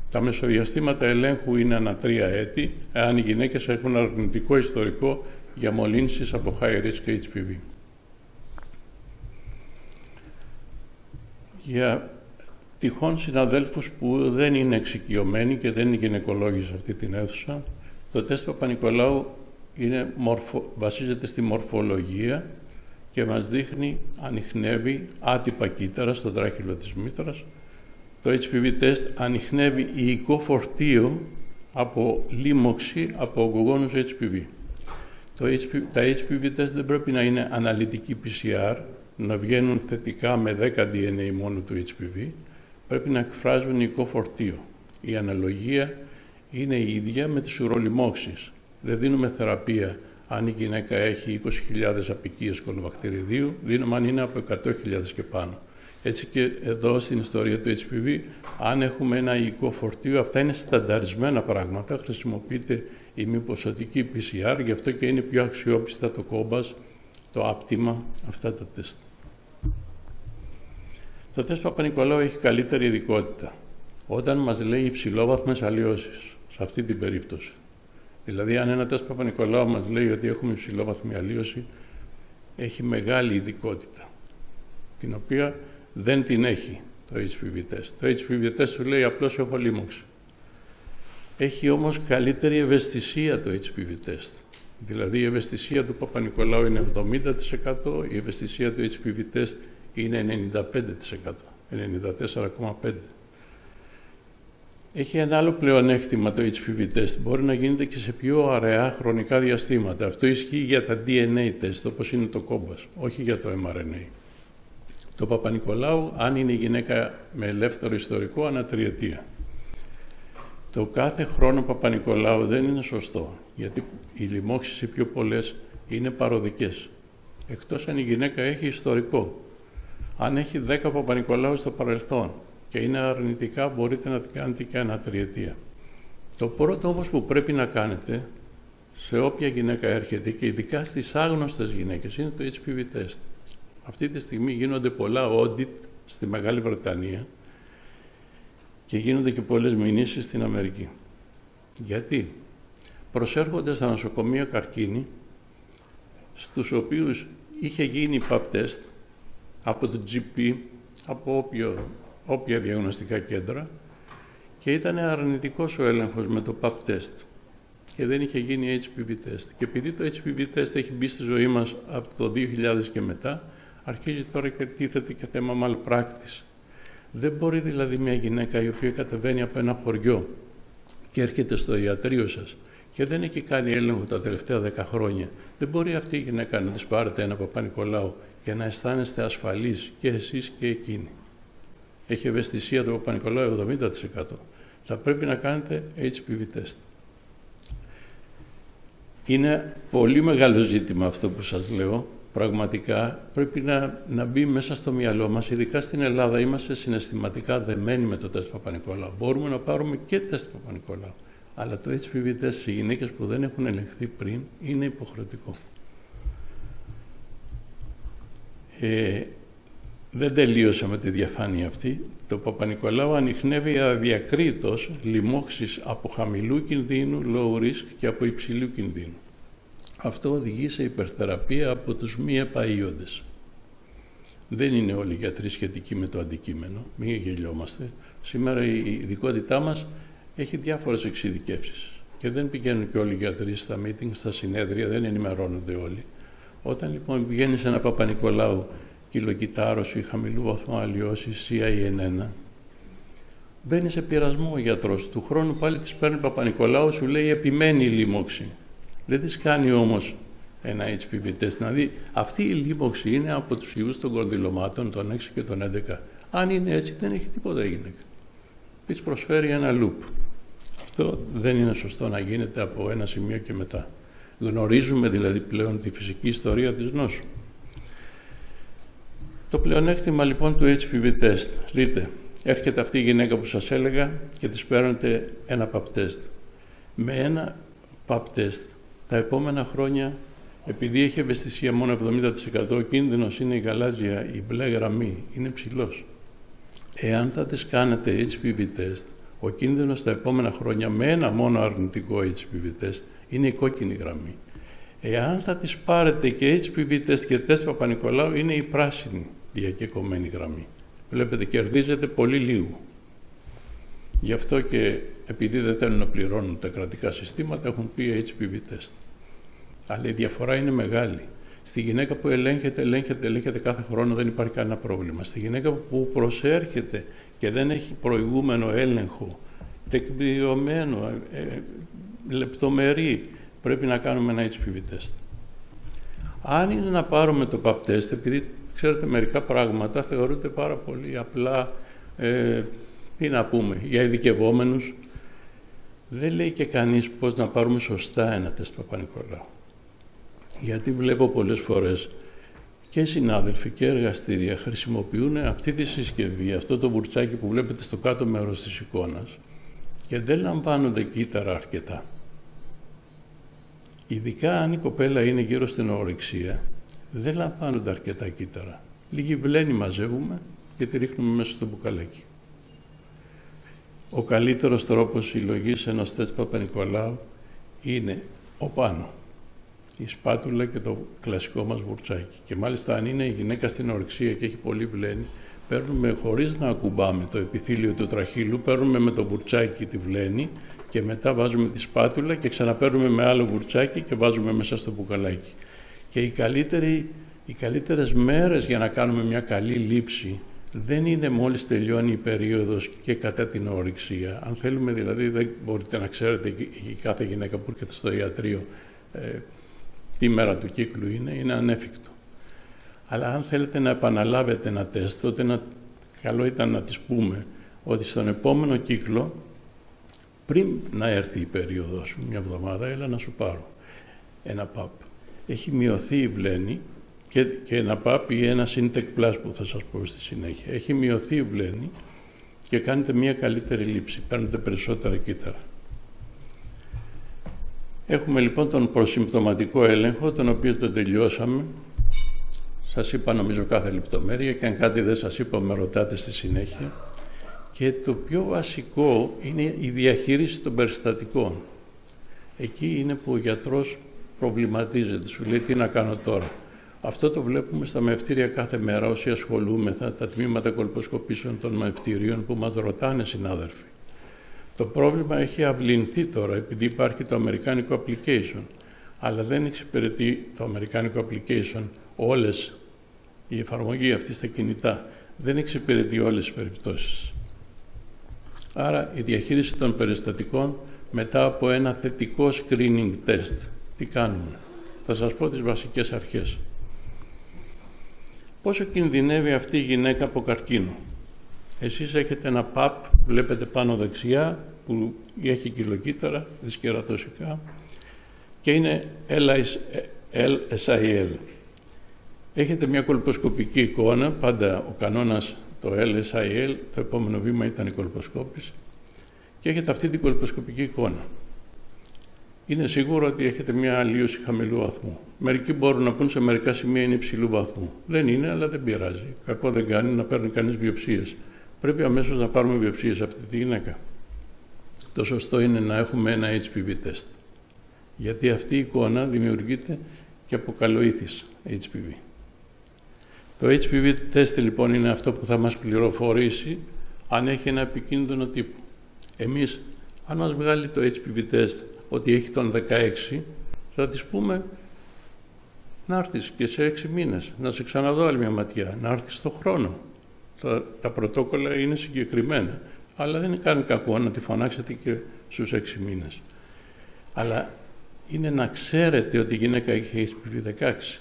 Τα μεσοδιαστήματα ελέγχου είναι ανά 3 έτη, εάν οι γυναίκες έχουν αρνητικό ιστορικό για μολύνσεις από high risk HPV. Για τυχόν συναδέλφους που δεν είναι εξοικειωμένοι και δεν είναι γυναικολόγοι σε αυτή την αίθουσα, το τεστ Παπα-Νικολάου βασίζεται στη μορφολογία και μας δείχνει, ανιχνεύει άτυπα κύτταρα στο τράχυλο της μήτρας. Το HPV test ανιχνεύει υλικό φορτίο από λίμωξη από ογκογόνους HPV. Τα HPV test δεν πρέπει να είναι αναλυτική PCR, να βγαίνουν θετικά με 10 DNA μόνο του HPV, πρέπει να εκφράζουν υλικό φορτίο. Η αναλογία είναι η ίδια με τις ουρολιμώξεις. Δεν δίνουμε θεραπεία αν η γυναίκα έχει 20.000 αποικίες κολοβακτηριδίου, δίνουμε αν είναι από 100.000 και πάνω. Έτσι και εδώ στην ιστορία του HPV, αν έχουμε ένα υλικό φορτίο, αυτά είναι στανταρισμένα πράγματα, χρησιμοποιείται η μη ποσοτική PCR, γι' αυτό και είναι πιο αξιόπιστα το κόμπας, το άπτυμα, αυτά τα τεστ. Το τεστ Παπα-Νικολάου έχει καλύτερη ειδικότητα. Όταν μας λέει υψηλόβαθμες αλλοιώσεις, σε αυτή την περίπτωση. Δηλαδή, αν ένα τεστ Παπα-Νικολάου μας λέει ότι έχουμε υψηλόβαθμη αλλοίωση, έχει μεγάλη ειδικότητα, την οποία δεν την έχει το HPV test. Το HPV test σου λέει απλώς έχω λίμωξη. Έχει όμως καλύτερη ευαισθησία το HPV test. Δηλαδή η ευαισθησία του Παπα-Νικολάου είναι 70%, η ευαισθησία του HPV test είναι 95%, 94,5%. Έχει ένα άλλο πλεονέκτημα το HPV test. Μπορεί να γίνεται και σε πιο αραιά χρονικά διαστήματα. Αυτό ισχύει για τα DNA test, όπως είναι το κόμπας, όχι για το mRNA. Το Παπα-Νικολάου, αν είναι η γυναίκα με ελεύθερο ιστορικό, ανά τριετία. Το κάθε χρόνο Παπα-Νικολάου δεν είναι σωστό, γιατί οι λοιμώξεις οι πιο πολλές είναι παροδικές. Εκτός αν η γυναίκα έχει ιστορικό. Αν έχει 10 Παπα-Νικολάου στο παρελθόν και είναι αρνητικά, μπορείτε να την κάνετε και ανά τριετία. Το πρώτο όμως που πρέπει να κάνετε σε όποια γυναίκα έρχεται, και ειδικά στις άγνωστες γυναίκες, είναι το HPV test. Αυτή τη στιγμή γίνονται πολλά audit στη Μεγάλη Βρετανία και γίνονται και πολλές μηνύσεις στην Αμερική. Γιατί? Προσέρχονται στα νοσοκομεία καρκίνοι, στους οποίους είχε γίνει pap test από το GP, από όποια διαγνωστικά κέντρα, και ήταν αρνητικός ο έλεγχος με το pap test και δεν είχε γίνει HPV test. Και επειδή το HPV test έχει μπει στη ζωή μας από το 2000 και μετά, αρχίζει τώρα και τίθεται και θέμα malpractice. Δεν μπορεί δηλαδή μια γυναίκα η οποία κατεβαίνει από ένα χωριό και έρχεται στο ιατρείο σας και δεν έχει κάνει έλεγχο τα τελευταία 10 χρόνια, δεν μπορεί αυτή η γυναίκα να της πάρετε ένα Παπα-Νικολάου και να αισθάνεστε ασφαλείς και εσείς και εκείνη. Έχει ευαισθησία το Παπα-Νικολάου 70%. Θα πρέπει να κάνετε HPV test. Είναι πολύ μεγάλο ζήτημα αυτό που σας λέω. Πραγματικά πρέπει να μπει μέσα στο μυαλό μας. Ειδικά στην Ελλάδα είμαστε συναισθηματικά δεμένοι με το τεστ Παπα-Νικολάου. Μπορούμε να πάρουμε και τεστ Παπα-Νικολάου. Αλλά το HPV test σε γυναίκες που δεν έχουν ελεγχθεί πριν είναι υποχρεωτικό. Δεν τελείωσα με τη διαφάνεια αυτή. Το Παπα-Νικολάου ανιχνεύει αδιακρίτως λοιμώξεις από χαμηλού κινδύνου, low risk, και από υψηλού κινδύνου. Αυτό οδηγεί σε υπερθεραπεία από τους μη επαΐοντες. Δεν είναι όλοι οι γιατροί σχετικοί με το αντικείμενο, μην γελιόμαστε. Σήμερα η ειδικότητά μας έχει διάφορες εξειδικεύσεις και δεν πηγαίνουν και όλοι οι γιατροί στα meeting, στα συνέδρια, δεν ενημερώνονται όλοι. Όταν λοιπόν πηγαίνει σε ένα Παπα-Νικολάου κιλοκυτάρωση, χαμηλού βαθμού αλλοιώσης, CIN1, μπαίνει σε πειρασμό ο γιατρός. Του χρόνου πάλι της παίρνει Παπα-Νικολάου, σου λέει επιμένει η λίμωξη. Δεν της κάνει όμως ένα HPV test. Δηλαδή αυτή η λίμωξη είναι από τους ιούς των κονδυλωμάτων, των 6 και των 11. Αν είναι έτσι δεν έχει τίποτα η γυναίκα. Της προσφέρει ένα loop. Αυτό δεν είναι σωστό να γίνεται από ένα σημείο και μετά. Γνωρίζουμε δηλαδή πλέον τη φυσική ιστορία της νόσου. Το πλεονέκτημα λοιπόν του HPV test. Δείτε, έρχεται αυτή η γυναίκα που σας έλεγα και της παίρνετε ένα pap test. Με ένα pap test τα επόμενα χρόνια, επειδή έχει ευαισθησία μόνο 70%, ο κίνδυνος είναι η γαλάζια, η μπλε γραμμή, είναι ψηλός. Εάν θα τις κάνετε HPV test, ο κίνδυνος τα επόμενα χρόνια με ένα μόνο αρνητικό HPV test είναι η κόκκινη γραμμή. Εάν θα τις πάρετε και HPV test και τεστ Παπα-Νικολάου, είναι η πράσινη διακεκομένη γραμμή. Βλέπετε, κερδίζετε πολύ λίγο. Γι' αυτό και επειδή δεν θέλουν να πληρώνουν τα κρατικά συστήματα, έχουν πει HPV test. Αλλά η διαφορά είναι μεγάλη. Στη γυναίκα που ελέγχεται κάθε χρόνο, δεν υπάρχει κανένα πρόβλημα. Στη γυναίκα που προσέρχεται και δεν έχει προηγούμενο έλεγχο, τεκμηριωμένο, λεπτομερή, πρέπει να κάνουμε ένα HPV test. Αν είναι να πάρουμε το pap test, επειδή ξέρετε μερικά πράγματα θεωρούνται πάρα πολύ απλά, τι να πούμε, για ειδικευόμενους, δεν λέει και κανείς πώς να πάρουμε σωστά ένα τεστ Παπα-Νικολάου. Γιατί βλέπω πολλές φορές και συνάδελφοι και εργαστήρια χρησιμοποιούν αυτή τη συσκευή, αυτό το βουρτσάκι που βλέπετε στο κάτω μέρος της εικόνας, και δεν λαμβάνονται κύτταρα αρκετά. Ειδικά αν η κοπέλα είναι γύρω στην ορεξία, δεν λαμβάνονται αρκετά κύτταρα. Λίγη βλένη μαζεύουμε και τη ρίχνουμε μέσα στο μπουκαλάκι. Ο καλύτερος τρόπος συλλογής ενός τεστ Παπα-Νικολάου είναι ο πάνω, η σπάτουλα και το κλασικό μας βουρτσάκι. Και μάλιστα αν είναι η γυναίκα στην ορεξία και έχει πολύ βλένη, παίρνουμε χωρίς να ακουμπάμε το επιθύλιο του τραχύλου, παίρνουμε με το βουρτσάκι τη βλένη και μετά βάζουμε τη σπάτουλα και ξαναπαίρνουμε με άλλο βουρτσάκι και βάζουμε μέσα στο μπουκαλάκι. Και οι καλύτερες μέρες για να κάνουμε μια καλή λήψη δεν είναι μόλις τελειώνει η περίοδος και κατά την ορεξία. Αν θέλουμε δηλαδή, δεν μπορείτε να ξέρετε η κάθε γυναίκα που έρχεται στο ιατρείο τι μέρα του κύκλου είναι ανέφικτο. Αλλά αν θέλετε να επαναλάβετε ένα τεστ, τότε καλό ήταν να της πούμε ότι στον επόμενο κύκλο, πριν να έρθει η περίοδος σου, μια εβδομάδα, έλα να σου πάρω ένα παπ. Έχει μειωθεί η βλένη και ένα παπ ή ένα Syntec Plus που θα σας πω στη συνέχεια. Έχει μειωθεί η βλένη και κάνετε μια καλύτερη λήψη, παίρνετε περισσότερα κύτταρα. Έχουμε λοιπόν τον προσυμπτωματικό έλεγχο, τον οποίο τον τελειώσαμε. Σας είπα νομίζω κάθε λεπτομέρεια και αν κάτι δεν σας είπα με ρωτάτε στη συνέχεια. Και το πιο βασικό είναι η διαχείριση των περιστατικών. Εκεί είναι που ο γιατρός προβληματίζεται, σου λέει τι να κάνω τώρα. Αυτό το βλέπουμε στα μευτήρια κάθε μέρα όσοι ασχολούμεθα, τα τμήματα κολποσκοπήσεων των μευτηρίων που μας ρωτάνε συνάδελφοι. Το πρόβλημα έχει αυλυνθεί τώρα επειδή υπάρχει το αμερικάνικο application, αλλά δεν εξυπηρετεί το αμερικάνικο application όλες, η εφαρμογή αυτή στα κινητά δεν εξυπηρετεί όλες τις περιπτώσεις. Άρα η διαχείριση των περιστατικών μετά από ένα θετικό screening test. Τι κάνουμε? Θα σας πω τις βασικές αρχές. Πόσο κινδυνεύει αυτή η γυναίκα από καρκίνο? Εσείς έχετε ένα PAP, βλέπετε πάνω δεξιά, που έχει κιλοκύτταρα, δυσκερατωσικά και είναι LSIL. Έχετε μια κολποσκοπική εικόνα, πάντα ο κανόνας το LSIL, το επόμενο βήμα ήταν η κολποσκόπηση και έχετε αυτή την κολποσκοπική εικόνα. Είναι σίγουρο ότι έχετε μια αλλίωση χαμηλού βαθμού. Μερικοί μπορούν να πούν σε μερικά σημεία είναι υψηλού βαθμού. Δεν είναι, αλλά δεν πειράζει. Κακό δεν κάνει να παίρνει κανείς βιοψίες. Πρέπει αμέσως να πάρουμε βιοψίες από τη γυναίκα. Το σωστό είναι να έχουμε ένα HPV test. Γιατί αυτή η εικόνα δημιουργείται και από καλοήθης HPV. Το HPV test λοιπόν είναι αυτό που θα μας πληροφορήσει αν έχει ένα επικίνδυνο τύπο. Εμείς, αν μας βγάλει το HPV test ότι έχει τον 16, θα της πούμε να έρθεις και σε 6 μήνες, να σε ξαναδώ άλλη μια ματιά, να έρθεις στον χρόνο. Τα πρωτόκολλα είναι συγκεκριμένα, αλλά δεν είναι καν κακό να τη φωνάξετε και στους 6 μήνες. Αλλά είναι να ξέρετε ότι η γυναίκα έχει HPV 16.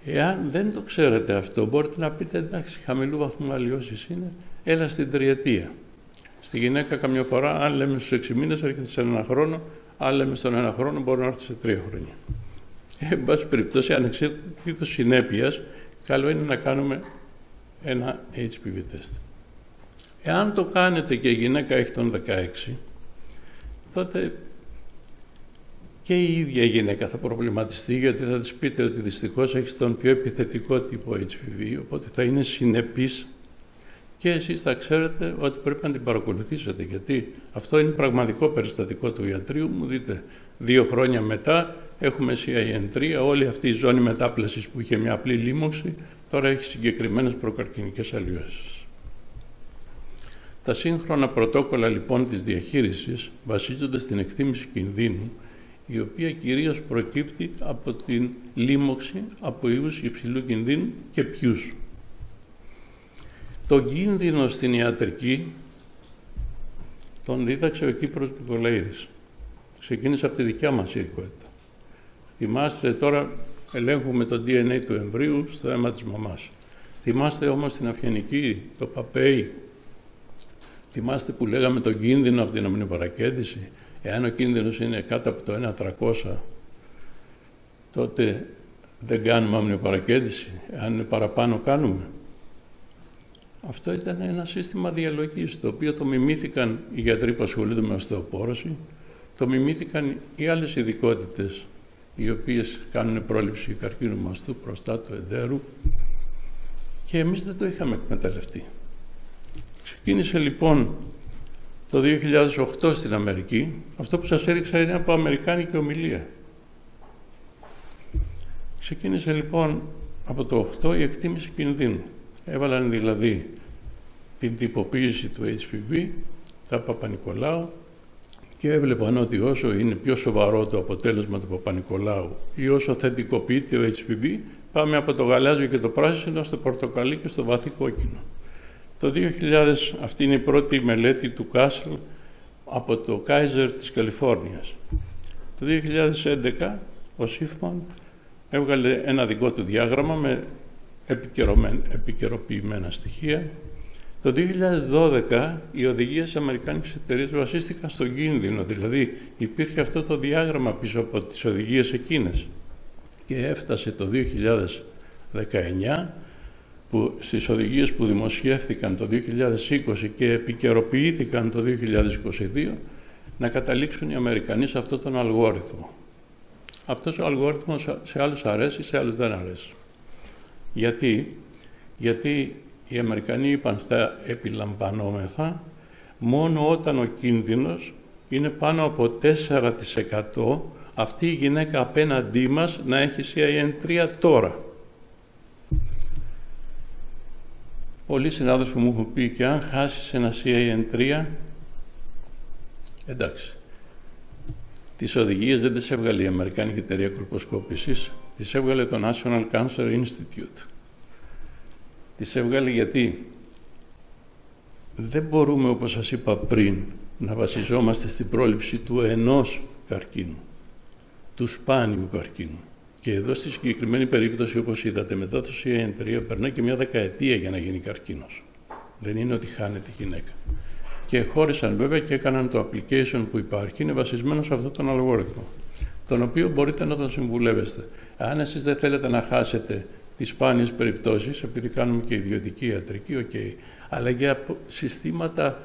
Εάν δεν το ξέρετε αυτό, μπορείτε να πείτε εντάξει, χαμηλού βαθμού αλλοιώσεις είναι, έλα στην τριετία. Στη γυναίκα καμιά φορά, αν λέμε στους 6 μήνες, έρχεται σε 1 χρόνο, αν λέμε στον 1 χρόνο, μπορεί να έρθει σε 3 χρόνια. Εν πάση περιπτώσει, ανεξάρτητος συνέπειας, καλό είναι να κάνουμε ένα HPV test. Εάν το κάνετε και η γυναίκα έχει τον 16, τότε και η ίδια η γυναίκα θα προβληματιστεί, γιατί θα της πείτε ότι δυστυχώς έχει τον πιο επιθετικό τύπο HPV, οπότε θα είναι συνεπής και εσείς θα ξέρετε ότι πρέπει να την παρακολουθήσετε, γιατί αυτό είναι πραγματικό περιστατικό του ιατρείου μου. Δείτε, 2 χρόνια μετά έχουμε CIN3, όλη αυτή η ζώνη μετάπλασης που είχε μια απλή λίμωξη, τώρα έχει συγκεκριμένες προκαρκινικές αλλοιώσεις. Τα σύγχρονα πρωτόκολλα λοιπόν της διαχείρισης βασίζονται στην εκτίμηση κινδύνου, η οποία κυρίως προκύπτει από την λίμωξη από ιούς υψηλού κινδύνου και ποιους. Το κίνδυνο στην ιατρική τον δίδαξε ο Κύπρος Νικολαίδης. Ξεκίνησε από τη δικιά μας ειδικότητα. Θυμάστε τώρα, ελέγχουμε το DNA του εμβρίου στο αίμα της μαμάς. Θυμάστε όμως την αυγενική, το παπέι. Θυμάστε που λέγαμε τον κίνδυνο από την αμνιοπαρακέντηση. Εάν ο κίνδυνος είναι κάτω από το 1.300, τότε δεν κάνουμε αμνιοπαρακέντηση. Εάν είναι παραπάνω, κάνουμε. Αυτό ήταν ένα σύστημα διαλογής, το οποίο το μιμήθηκαν οι γιατροί που ασχολούνται με οστεοπόρωση, το μιμήθηκαν οι άλλες ειδικότητες, οι οποίες κάνουν πρόληψη καρκίνου μαστού, προστάτου, εντέρου, και εμείς δεν το είχαμε εκμεταλλευτεί. Ξεκίνησε λοιπόν το 2008 στην Αμερική. Αυτό που σας έδειξα είναι από αμερικάνικη ομιλία. Ξεκίνησε λοιπόν από το 8 η εκτίμηση κινδύνου. Έβαλαν δηλαδή την τυποποίηση του HPV, τα Παπα-Νικολάου, και έβλεπαν ότι όσο είναι πιο σοβαρό το αποτέλεσμα του Παπα-Νικολάου ή όσο θετικοποιείται ο HPV, πάμε από το γαλάζιο και το πράσινο στο πορτοκαλί και στο βαθύ κόκκινο. Το 2000, αυτή είναι η πρώτη μελέτη του Κάσλ από το Kaiser της Καλιφόρνιας. Το 2011 ο Σίφμαν έβγαλε ένα δικό του διάγραμμα με επικαιροποιημένα στοιχεία. Το 2012 οι οδηγίες της αμερικάνικης εταιρείας βασίστηκαν στον κίνδυνο, δηλαδή υπήρχε αυτό το διάγραμμα πίσω από τις οδηγίες εκείνες, και έφτασε το 2019 που στις οδηγίες που δημοσιεύθηκαν το 2020 και επικαιροποιήθηκαν το 2022 να καταλήξουν οι Αμερικανοί σε αυτόν τον αλγόριθμο. Αυτός ο αλγόριθμος σε άλλους αρέσει, σε άλλους δεν αρέσει. Γιατί οι Αμερικανοί είπαν θα επιλαμβανόμεθα μόνο όταν ο κίνδυνος είναι πάνω από 4% αυτή η γυναίκα απέναντί μας να έχει CIN3 τώρα. Πολλοί συνάδελφοι μου έχουν πει και αν χάσεις ένα CIN3, εντάξει, τις οδηγίες δεν τις έβγαλε η Αμερικάνικη Εταιρεία Κολποσκόπησης, τις έβγαλε το National Cancer Institute. Τις έβγαλε γιατί δεν μπορούμε, όπως σας είπα πριν, να βασιζόμαστε στην πρόληψη του ενός καρκίνου, του σπάνιου καρκίνου. Και εδώ στη συγκεκριμένη περίπτωση, όπως είδατε, μετά το CIN3 περνάει και μια δεκαετία για να γίνει καρκίνος. Δεν είναι ότι χάνεται η γυναίκα. Και χώρισαν βέβαια και έκαναν το application που υπάρχει, είναι βασισμένο σε αυτόν τον αλγόριθμο, τον οποίο μπορείτε να τον συμβουλεύεστε. Αν εσείς δεν θέλετε να χάσετε τις σπάνιες περιπτώσεις, επειδή κάνουμε και ιδιωτική ιατρική, okay, αλλά για συστήματα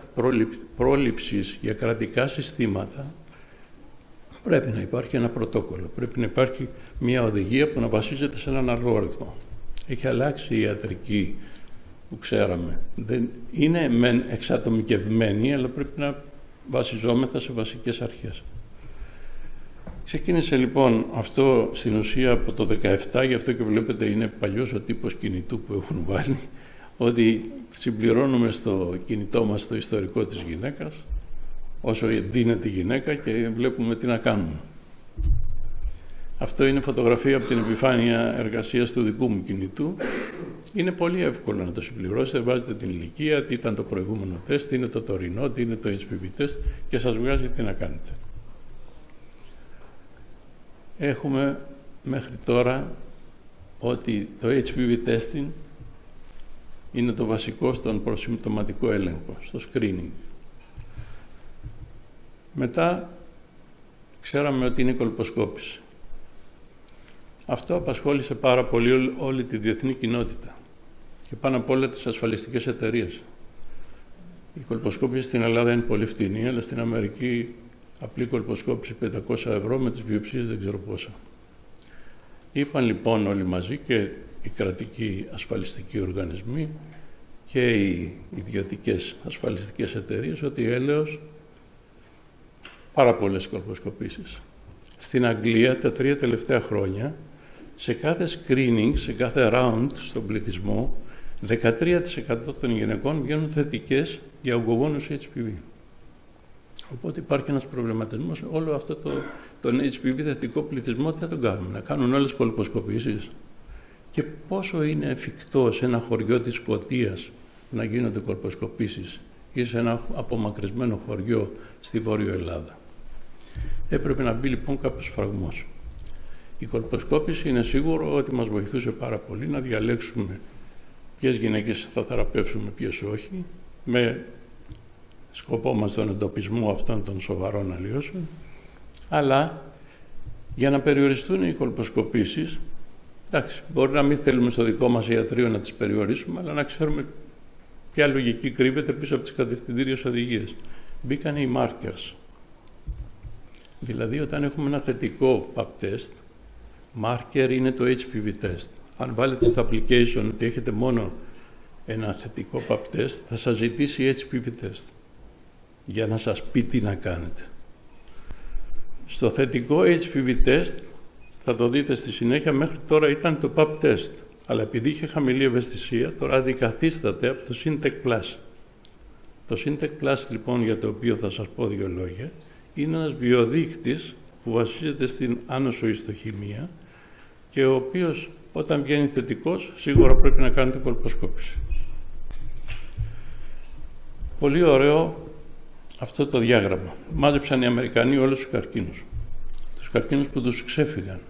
πρόληψης, για κρατικά συστήματα, πρέπει να υπάρχει ένα πρωτόκολλο, πρέπει να υπάρχει μια οδηγία που να βασίζεται σε έναν αλγόριθμο. Έχει αλλάξει η ιατρική που ξέραμε. Δεν είναι μεν εξατομικευμένη, αλλά πρέπει να βασιζόμεθα σε βασικές αρχές. Ξεκίνησε λοιπόν αυτό στην ουσία από το 17, γι' αυτό και βλέπετε είναι παλιός ο τύπος κινητού που έχουν βάλει, ότι συμπληρώνουμε στο κινητό μας το ιστορικό της γυναίκας, όσο δίνεται η γυναίκα και βλέπουμε τι να κάνουμε. Αυτό είναι φωτογραφία από την επιφάνεια εργασίας του δικού μου κινητού. Είναι πολύ εύκολο να το συμπληρώσετε, βάζετε την ηλικία, τι ήταν το προηγούμενο τεστ, τι είναι το τωρινό, τι είναι το HPV τεστ και σας βγάζει τι να κάνετε. Έχουμε μέχρι τώρα ότι το HPV testing είναι το βασικό στον προσυμπτωματικό έλεγχο, στο screening. Μετά ξέραμε ότι είναι η κολποσκόπηση. Αυτό απασχόλησε πάρα πολύ όλη τη διεθνή κοινότητα και πάνω απ' όλα τις ασφαλιστικές εταιρείες. Η κολποσκόπηση στην Ελλάδα είναι πολύ φτηνή, αλλά στην Αμερική απλή κολποσκόπηση 500 ευρώ με τις βιοψίες δεν ξέρω πόσα. Είπαν λοιπόν όλοι μαζί και οι κρατικοί ασφαλιστικοί οργανισμοί και οι ιδιωτικές ασφαλιστικές εταιρείες ότι έλεος πάρα πολλές κολποσκοπήσεις. Στην Αγγλία τα 3 τελευταία χρόνια σε κάθε screening, σε κάθε round στον πληθυσμό 13% των γυναικών βγαίνουν θετικές για ογκογόνους HPV. Οπότε υπάρχει ένας προβληματισμός, όλο αυτό τον HPV θετικό πληθυσμό τι θα τον κάνουμε, να κάνουν όλες κολποσκοπήσεις. Και πόσο είναι εφικτό σε ένα χωριό της Σκωτίας να γίνονται κολποσκοπήσεις ή σε ένα απομακρυσμένο χωριό στη Βόρειο Ελλάδα. Έπρεπε να μπει λοιπόν κάποιος φραγμός. Η κολποσκόπηση είναι σίγουρο ότι μας βοηθούσε πάρα πολύ να διαλέξουμε ποιες γυναίκες θα θεραπεύσουμε, ποιες όχι, με σκοπό μας τον εντοπισμό αυτών των σοβαρών αλλοιώσεων, αλλά για να περιοριστούν οι κολποσκοπήσεις, εντάξει, μπορεί να μην θέλουμε στο δικό μας ιατρείο να τις περιορίσουμε, αλλά να ξέρουμε ποια λογική κρύβεται πίσω από τις κατευθυντήριες οδηγίες. Μπήκαν οι markers. Δηλαδή, όταν έχουμε ένα θετικό pap test, marker είναι το HPV test. Αν βάλετε στο application ότι έχετε μόνο ένα θετικό pap test, θα σας ζητήσει HPV test για να σας πει τι να κάνετε. Στο θετικό HPV test, θα το δείτε στη συνέχεια, μέχρι τώρα ήταν το pap test, αλλά επειδή είχε χαμηλή ευαισθησία, τώρα αντικαθίσταται από το Syntec Plus. Το Syntec Plus, λοιπόν, για το οποίο θα σας πω 2 λόγια, είναι ένας βιοδείκτης που βασίζεται στην άνοσο ιστοχημία και ο οποίος όταν βγαίνει θετικός σίγουρα πρέπει να κάνετε κολποσκόπηση. Πολύ ωραίο αυτό το διάγραμμα. Μάζεψαν οι Αμερικανοί όλους τους καρκίνους. Τους καρκίνους που τους ξέφυγαν.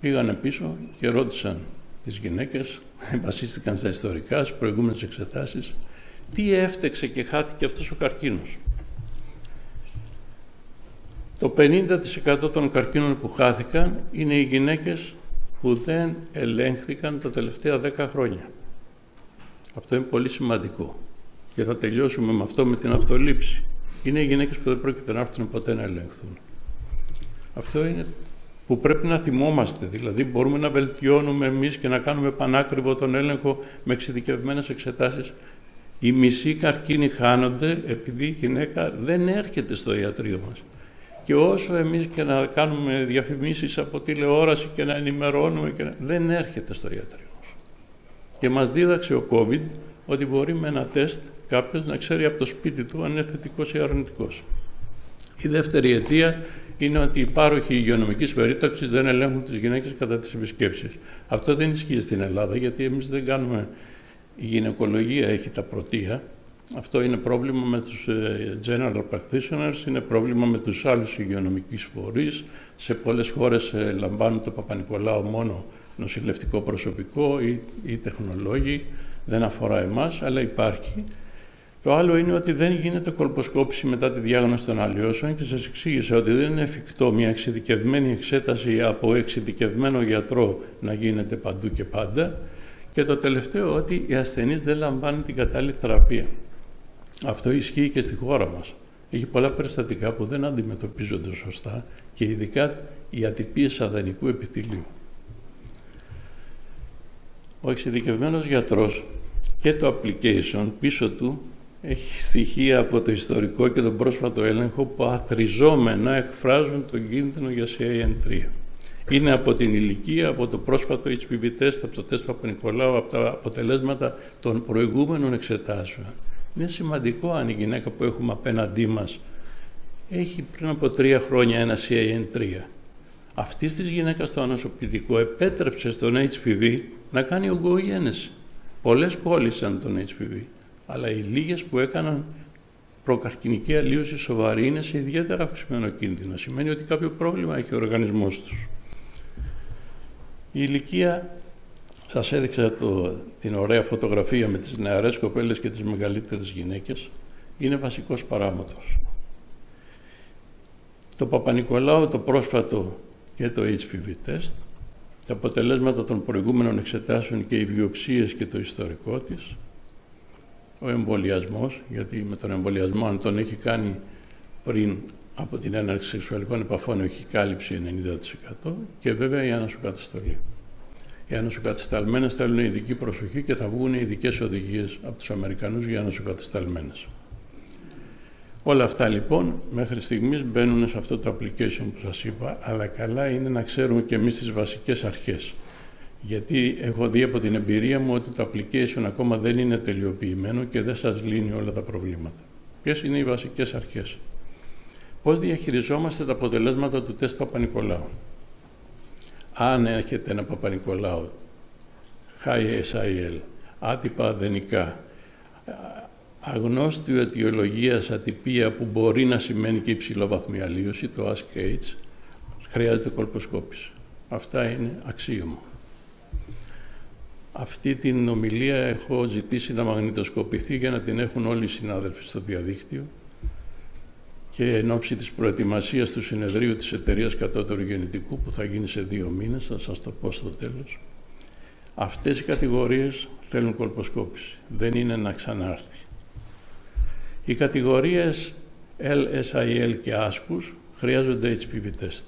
Πήγανε πίσω και ρώτησαν τις γυναίκες, βασίστηκαν στα ιστορικά, στις προηγούμενες εξετάσεις, τι έφτεξε και χάθηκε αυτός ο καρκίνος. Το 50% των καρκίνων που χάθηκαν είναι οι γυναίκες που δεν ελέγχθηκαν τα τελευταία 10 χρόνια. Αυτό είναι πολύ σημαντικό. Και θα τελειώσουμε με αυτό, με την αυτολήψη. Είναι οι γυναίκες που δεν πρόκειται να έρθουν ποτέ να ελέγχθουν. Αυτό είναι που πρέπει να θυμόμαστε. Δηλαδή μπορούμε να βελτιώνουμε εμείς και να κάνουμε πανάκριβο τον έλεγχο με εξειδικευμένες εξετάσεις Οι μισοί καρκίνοι χάνονται επειδή η γυναίκα δεν έρχεται στο ιατρείο μας. Και όσο εμείς και να κάνουμε διαφημίσεις από τηλεόραση και να ενημερώνουμε, δεν έρχεται στο ιατρείο μας. Και μας δίδαξε ο COVID ότι μπορεί με ένα τεστ κάποιος να ξέρει από το σπίτι του αν είναι θετικός ή αρνητικός. Η δεύτερη αιτία είναι ότι οι πάροχοι υγειονομικής περίταξης δεν ελέγχουν τις γυναίκες κατά τις επισκέψεις. Αυτό δεν ισχύει στην Ελλάδα, γιατί εμείς δεν κάνουμε. Η γυναικολογία έχει τα πρωτεία. Αυτό είναι πρόβλημα με τους general practitioners, είναι πρόβλημα με τους άλλους υγειονομικούς φορείς. Σε πολλές χώρες λαμβάνουν το Παπα-Νικολάου μόνο νοσηλευτικό προσωπικό ή τεχνολόγοι. Δεν αφορά εμάς, αλλά υπάρχει. Το άλλο είναι ότι δεν γίνεται κολποσκόπηση μετά τη διάγνωση των αλλοιώσεων και σας εξήγησα ότι δεν είναι εφικτό μια εξειδικευμένη εξέταση από εξειδικευμένο γιατρό να γίνεται παντού και πάντα. Και το τελευταίο, ότι οι ασθενείς δεν λαμβάνουν την κατάλληλη θεραπεία. Αυτό ισχύει και στη χώρα μας. Έχει πολλά περιστατικά που δεν αντιμετωπίζονται σωστά και ειδικά οι ατυπίες αδενικού επιθυλίου. Ο εξειδικευμένος γιατρός και το application πίσω του έχει στοιχεία από το ιστορικό και τον πρόσφατο έλεγχο που αθροιζόμενα εκφράζουν τον κίνδυνο για CIN3. Είναι από την ηλικία, από το πρόσφατο HPV test, από το τεστ Παπα-Νικολάου, από τα αποτελέσματα των προηγούμενων εξετάσεων. Είναι σημαντικό αν η γυναίκα που έχουμε απέναντί μας έχει πριν από 3 χρόνια ένα CIN3. Αυτής της γυναίκας το ανοσοποιητικό επέτρεψε στον HPV να κάνει ογκογένεση. Πολλές κόλλησαν τον HPV, αλλά οι λίγες που έκαναν προκαρκινική αλλίωση σοβαρή είναι σε ιδιαίτερα αυξημένο κίνδυνο. Σημαίνει ότι κάποιο πρόβλημα έχει ο οργανισμός τους. Η ηλικία, σας έδειξα την ωραία φωτογραφία με τις νεαρές κοπέλες και τις μεγαλύτερες γυναίκες, είναι βασικός παράμετρος. Το Παπα-Νικολάου, το πρόσφατο και το HPV test, τα αποτελέσματα των προηγούμενων εξετάσεων και οι βιοψίες και το ιστορικό της, ο εμβολιασμός, γιατί με τον εμβολιασμό αν τον έχει κάνει πριν από την έναρξη σεξουαλικών επαφών έχει κάλυψη 90% και βέβαια η ανασοκαταστολή. Οι ανασοκατασταλμένες θέλουν ειδική προσοχή και θα βγουν ειδικές οδηγίες από τους Αμερικανούς για ανασοκατασταλμένες. Όλα αυτά λοιπόν μέχρι στιγμής μπαίνουν σε αυτό το application που σας είπα, αλλά καλά είναι να ξέρουμε και εμείς τις βασικές αρχές. Γιατί έχω δει από την εμπειρία μου ότι το application ακόμα δεν είναι τελειοποιημένο και δεν σας λύνει όλα τα προβλήματα. Ποιες είναι οι βασικές αρχές? Πώς διαχειριζόμαστε τα αποτελέσματα του τεστ Παπα-Νικολάου? Αν έχετε ένα Παπα-Νικολάου, high SIL, άτυπα αδενικά, αγνώστη αιτιολογίας ατυπία που μπορεί να σημαίνει και υψηλόβαθμη αλλίωση, το ASK-H, χρειάζεται κολποσκόπηση. Αυτά είναι αξίωμα. Αυτή την ομιλία έχω ζητήσει να μαγνητοσκοπηθεί για να την έχουν όλοι οι συνάδελφοι στο διαδίκτυο και εν ώψη της προετοιμασίας του συνεδρίου της Εταιρείας Κατώτερου Γεννητικού που θα γίνει σε 2 μήνες, θα σας το πω στο τέλος. Αυτές οι κατηγορίες θέλουν κολποσκόπηση. Δεν είναι να ξανάρθει. Οι κατηγορίες LSIL και άσκους χρειάζονται HPV test.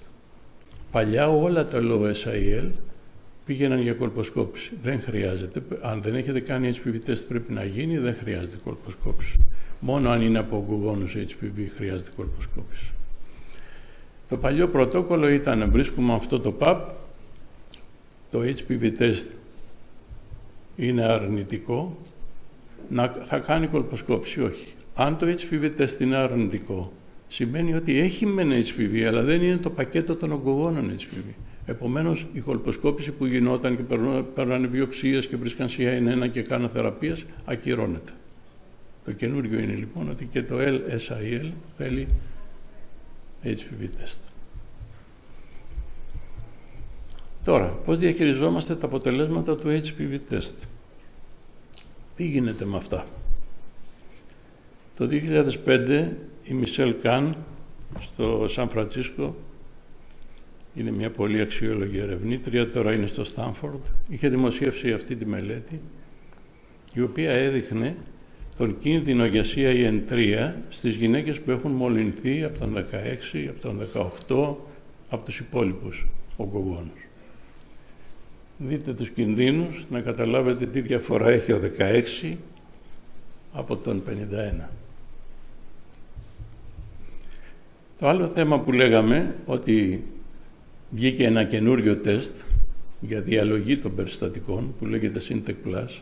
Παλιά όλα τα low SIL πήγαιναν για κολποσκόπηση. Δεν χρειάζεται. Αν δεν έχετε κάνει HPV test πρέπει να γίνει, δεν χρειάζεται κολποσκόπηση. Μόνο αν είναι από ογκογόνους HPV χρειάζεται κολποσκόπηση. Το παλιό πρωτόκολλο ήταν βρίσκουμε αυτό το PAP, το HPV test είναι αρνητικό, θα κάνει κολποσκόπηση. Όχι. Αν το HPV test είναι αρνητικό, σημαίνει ότι έχει μεν HPV, αλλά δεν είναι το πακέτο των ογκογόνων HPV. Επομένως, η κολποσκόπηση που γινόταν και παίρνανε βιοψίες και βρίσκαν CIN1 και κάναν θεραπείες, ακυρώνεται. Το καινούριο είναι λοιπόν ότι και το LSIL θέλει HPV test. Τώρα, πώς διαχειριζόμαστε τα αποτελέσματα του HPV test? Τι γίνεται με αυτά? Το 2005 η Μισελ Καν στο Σαν Φρανσίσκο, είναι μια πολύ αξιόλογη ερευνήτρια, τώρα είναι στο Στάνφορντ, είχε δημοσίευσει αυτή τη μελέτη η οποία έδειχνε τον κίνδυνο για CIN3 στις γυναίκες που έχουν μολυνθεί από τον 16, από τον 18, από τους υπόλοιπους ογκογόνους. Δείτε τους κινδύνους, να καταλάβετε τι διαφορά έχει ο 16 από τον 51. Το άλλο θέμα που λέγαμε, ότι βγήκε ένα καινούριο τεστ για διαλογή των περιστατικών που λέγεται Syntec Plus.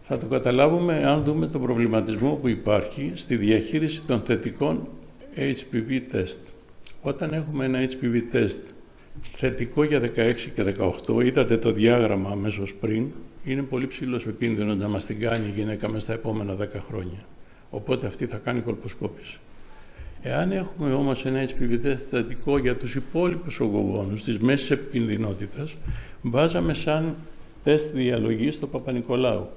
Θα το καταλάβουμε αν δούμε τον προβληματισμό που υπάρχει στη διαχείριση των θετικών HPV τεστ. Όταν έχουμε ένα HPV τεστ θετικό για 16 και 18, είδατε το διάγραμμα αμέσως πριν, είναι πολύ ψηλός ο κίνδυνος να μας την κάνει η γυναίκα μέσα στα επόμενα 10 χρόνια. Οπότε αυτή θα κάνει κολποσκόπηση. Εάν έχουμε όμως ένα HPV τεστ θετικό για τους υπόλοιπους ογκογόνους της μέσης επικινδυνότητας, βάζαμε σαν τεστ διαλογής στο Παπα-Νικολάου.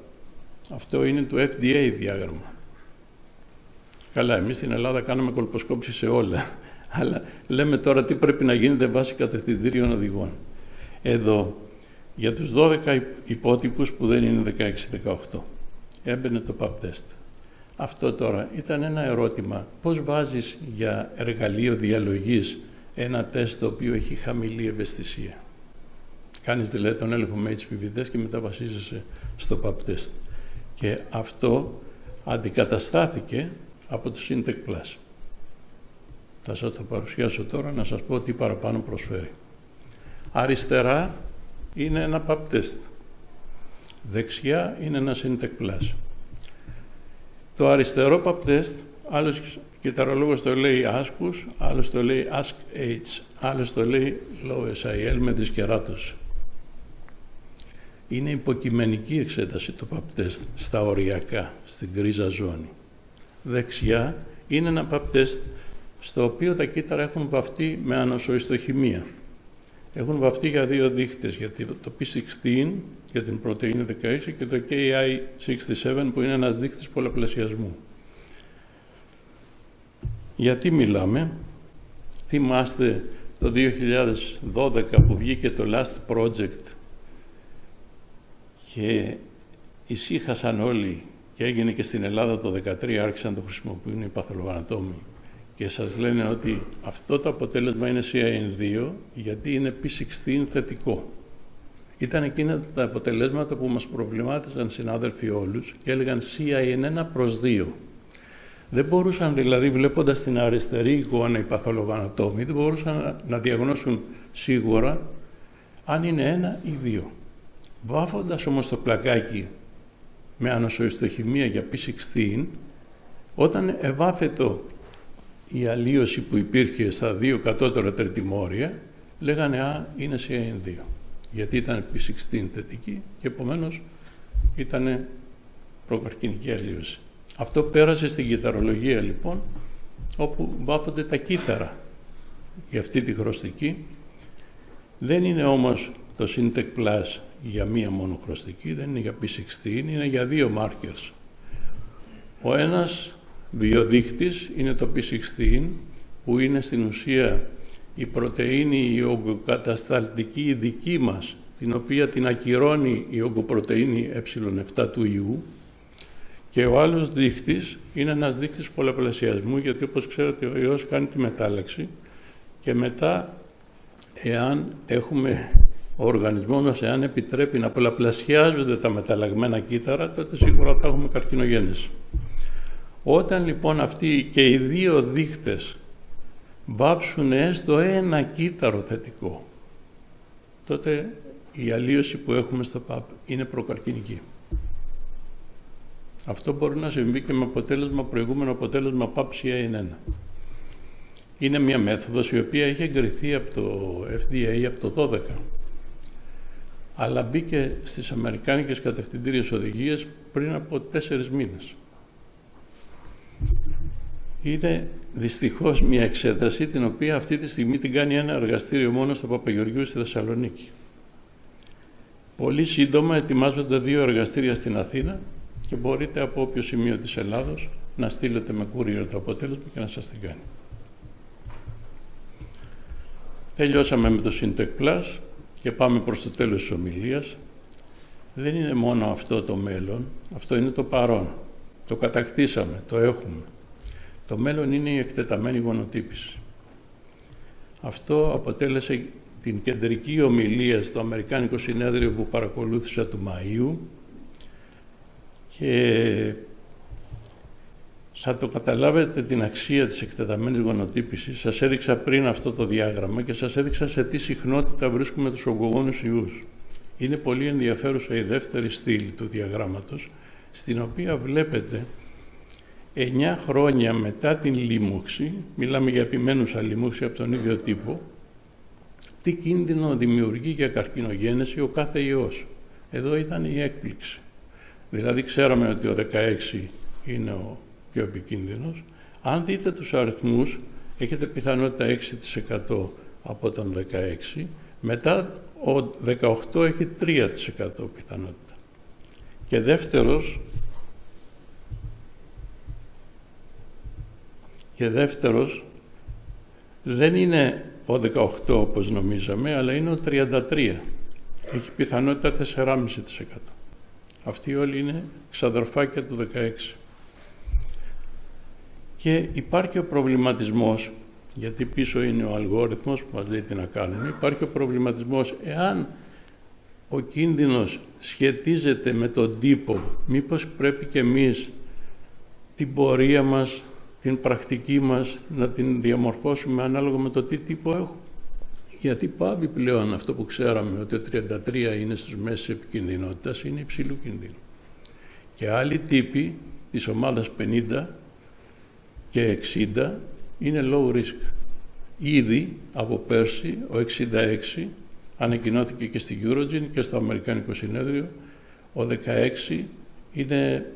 Αυτό είναι το FDA διάγραμμα. Καλά, εμείς στην Ελλάδα κάνουμε κολποσκόπηση σε όλα, αλλά λέμε τώρα τι πρέπει να γίνεται βάσει κατευθυντήριων οδηγών. Εδώ, για τους 12 υπότυπους που δεν είναι 16-18, έμπαινε το pap test. Αυτό τώρα ήταν ένα ερώτημα. Πώς βάζεις για εργαλείο διαλογής ένα τεστ το οποίο έχει χαμηλή ευαισθησία? Κάνεις δηλαδή τον έλεγχο με HPV test και μετά βασίζεσαι στο pap test. Και αυτό αντικαταστάθηκε από το Syntec Plus. Θα σας το παρουσιάσω τώρα να σας πω τι παραπάνω προσφέρει. Αριστερά είναι ένα pap test. Δεξιά είναι ένα Syntec Plus. Το αριστερό pap test, άλλος κυταρολόγος το λέει ASCUS, άλλος το λέει ASC-H, άλλος το λέει Low SIL με δυσκεράτωση. Είναι υποκειμενική εξέταση το pap test στα οριακά, στην γκρίζα ζώνη. Δεξιά είναι ένα pap test στο οποίο τα κύτταρα έχουν βαφτεί με ανοσοϊστοχημία. Έχουν βαφτεί για δύο δείχτες, γιατί το P16 για την πρωτεΐνη 16 και το KI67 που είναι ένας δείχτης πολλαπλασιασμού. Γιατί μιλάμε? Θυμάστε το 2012 που βγήκε το Last Project και ησύχασαν όλοι και έγινε και στην Ελλάδα το 2013, άρχισαν να το χρησιμοποιούν οι παθολογανατόμοι και σας λένε ότι αυτό το αποτέλεσμα είναι CIN2 γιατί είναι P16 θετικό. Ήταν εκείνα τα αποτελέσματα που μας προβλημάτισαν συνάδελφοι όλους και έλεγαν CIN1 προς 2. Δεν μπορούσαν δηλαδή, βλέποντας την αριστερή εικόνα οι παθολογανατόμοι, δεν μπορούσαν να διαγνώσουν σίγουρα αν είναι 1 ή 2. Βάφοντας όμως το πλακάκι με ανοσοϊστοχημία για P16, όταν ευάφετο η αλλίωση που υπήρχε στα δύο κατώτερα τριτημόρια, λέγανε είναι CIN2, γιατί ήταν P16 θετική και επομένως ήταν προκαρκινική αλλίωση. Αυτό πέρασε στην κυταρολογία λοιπόν, όπου βάφονται τα κύτταρα για αυτή τη χρωστική. Δεν είναι όμως το Syntec Plus για μία μόνο χρωστική, δεν είναι για P16, είναι για δύο markers. Ο ένας βιοδείχτης είναι το P16, που είναι στην ουσία η πρωτεΐνη η ογκοκατασταλτική η δική μας, την οποία την ακυρώνει η ογκοπρωτεΐνη ε7 του ιού, και ο άλλος δείχτης είναι ένας δείχτης πολλαπλασιασμού, γιατί όπως ξέρετε ο ιός κάνει τη μετάλλαξη και μετά εάν έχουμε ο οργανισμός μας, εάν επιτρέπει να πολλαπλασιάζονται τα μεταλλαγμένα κύτταρα, τότε σίγουρα θα έχουμε καρκινογέννηση. Όταν λοιπόν αυτοί και οι δύο δείχτες βάψουν έστω ένα κύτταρο θετικό, τότε η αλλίωση που έχουμε στο ΠΑΠ είναι προκαρκινική. Αυτό μπορεί να συμβεί και με προηγούμενο αποτέλεσμα ΠΑΠ CIN1. Είναι μια μέθοδος η οποία έχει εγκριθεί από το FDA από το 2012, αλλά μπήκε στις αμερικάνικες κατευθυντήριες οδηγίες πριν από 4 μήνες. Είναι δυστυχώς μια εξέταση την οποία αυτή τη στιγμή την κάνει ένα εργαστήριο μόνο στο Παπαγεωργίου στη Θεσσαλονίκη. Πολύ σύντομα ετοιμάζονται 2 εργαστήρια στην Αθήνα και μπορείτε από όποιο σημείο της Ελλάδος να στείλετε με courier το αποτέλεσμα και να σας την κάνει. Τελειώσαμε με το Syntec Plus και πάμε προς το τέλος της ομιλίας. Δεν είναι μόνο αυτό το μέλλον, αυτό είναι το παρόν. Το κατακτήσαμε, το έχουμε. Το μέλλον είναι η εκτεταμένη γονοτύπηση. Αυτό αποτέλεσε την κεντρική ομιλία στο Αμερικάνικο Συνέδριο που παρακολούθησα του Μαΐου και Θα το καταλάβετε την αξία της εκτεταμένης γονοτύπησης. Σας έδειξα πριν αυτό το διάγραμμα και σας έδειξα σε τι συχνότητα βρίσκουμε τους ογκογόνους ιούς. Είναι πολύ ενδιαφέρουσα η δεύτερη στήλη του διαγράμματος, στην οποία βλέπετε 9 χρόνια μετά την λίμωξη, μιλάμε για επιμένουσα λίμωξη από τον ίδιο τύπο, τι κίνδυνο δημιουργεί για καρκινογένεση ο κάθε ιός. Εδώ ήταν η έκπληξη. Δηλαδή ξέραμε ότι ο 16 είναι ο πιο επικίνδυνος. Αν δείτε τους αριθμούς, έχετε πιθανότητα 6% από τον 16, μετά ο 18 έχει 3% πιθανότητα. Και δεύτερος δεν είναι ο 18 όπως νομίζαμε, αλλά είναι ο 33. Έχει πιθανότητα 4,5%. Αυτοί όλοι είναι ξαδερφάκια του 16. Και υπάρχει ο προβληματισμός, γιατί πίσω είναι ο αλγόριθμος που μας λέει τι να κάνουμε, υπάρχει ο προβληματισμός εάν ο κίνδυνος σχετίζεται με τον τύπο, μήπως πρέπει και εμείς την πορεία μας, την πρακτική μας να την διαμορφώσουμε ανάλογα με το τι τύπο έχουμε. Γιατί πάβει πλέον αυτό που ξέραμε ότι ο 33 είναι στους μέσους επικινδυνότητας, είναι υψηλού κινδύνου. Και άλλοι τύποι της ομάδας 50 και 60 είναι low risk. Ήδη από πέρσι ο 66 ανακοινώθηκε και στη Eurogen και στο Αμερικάνικο Συνέδριο. Ο 16 είναι,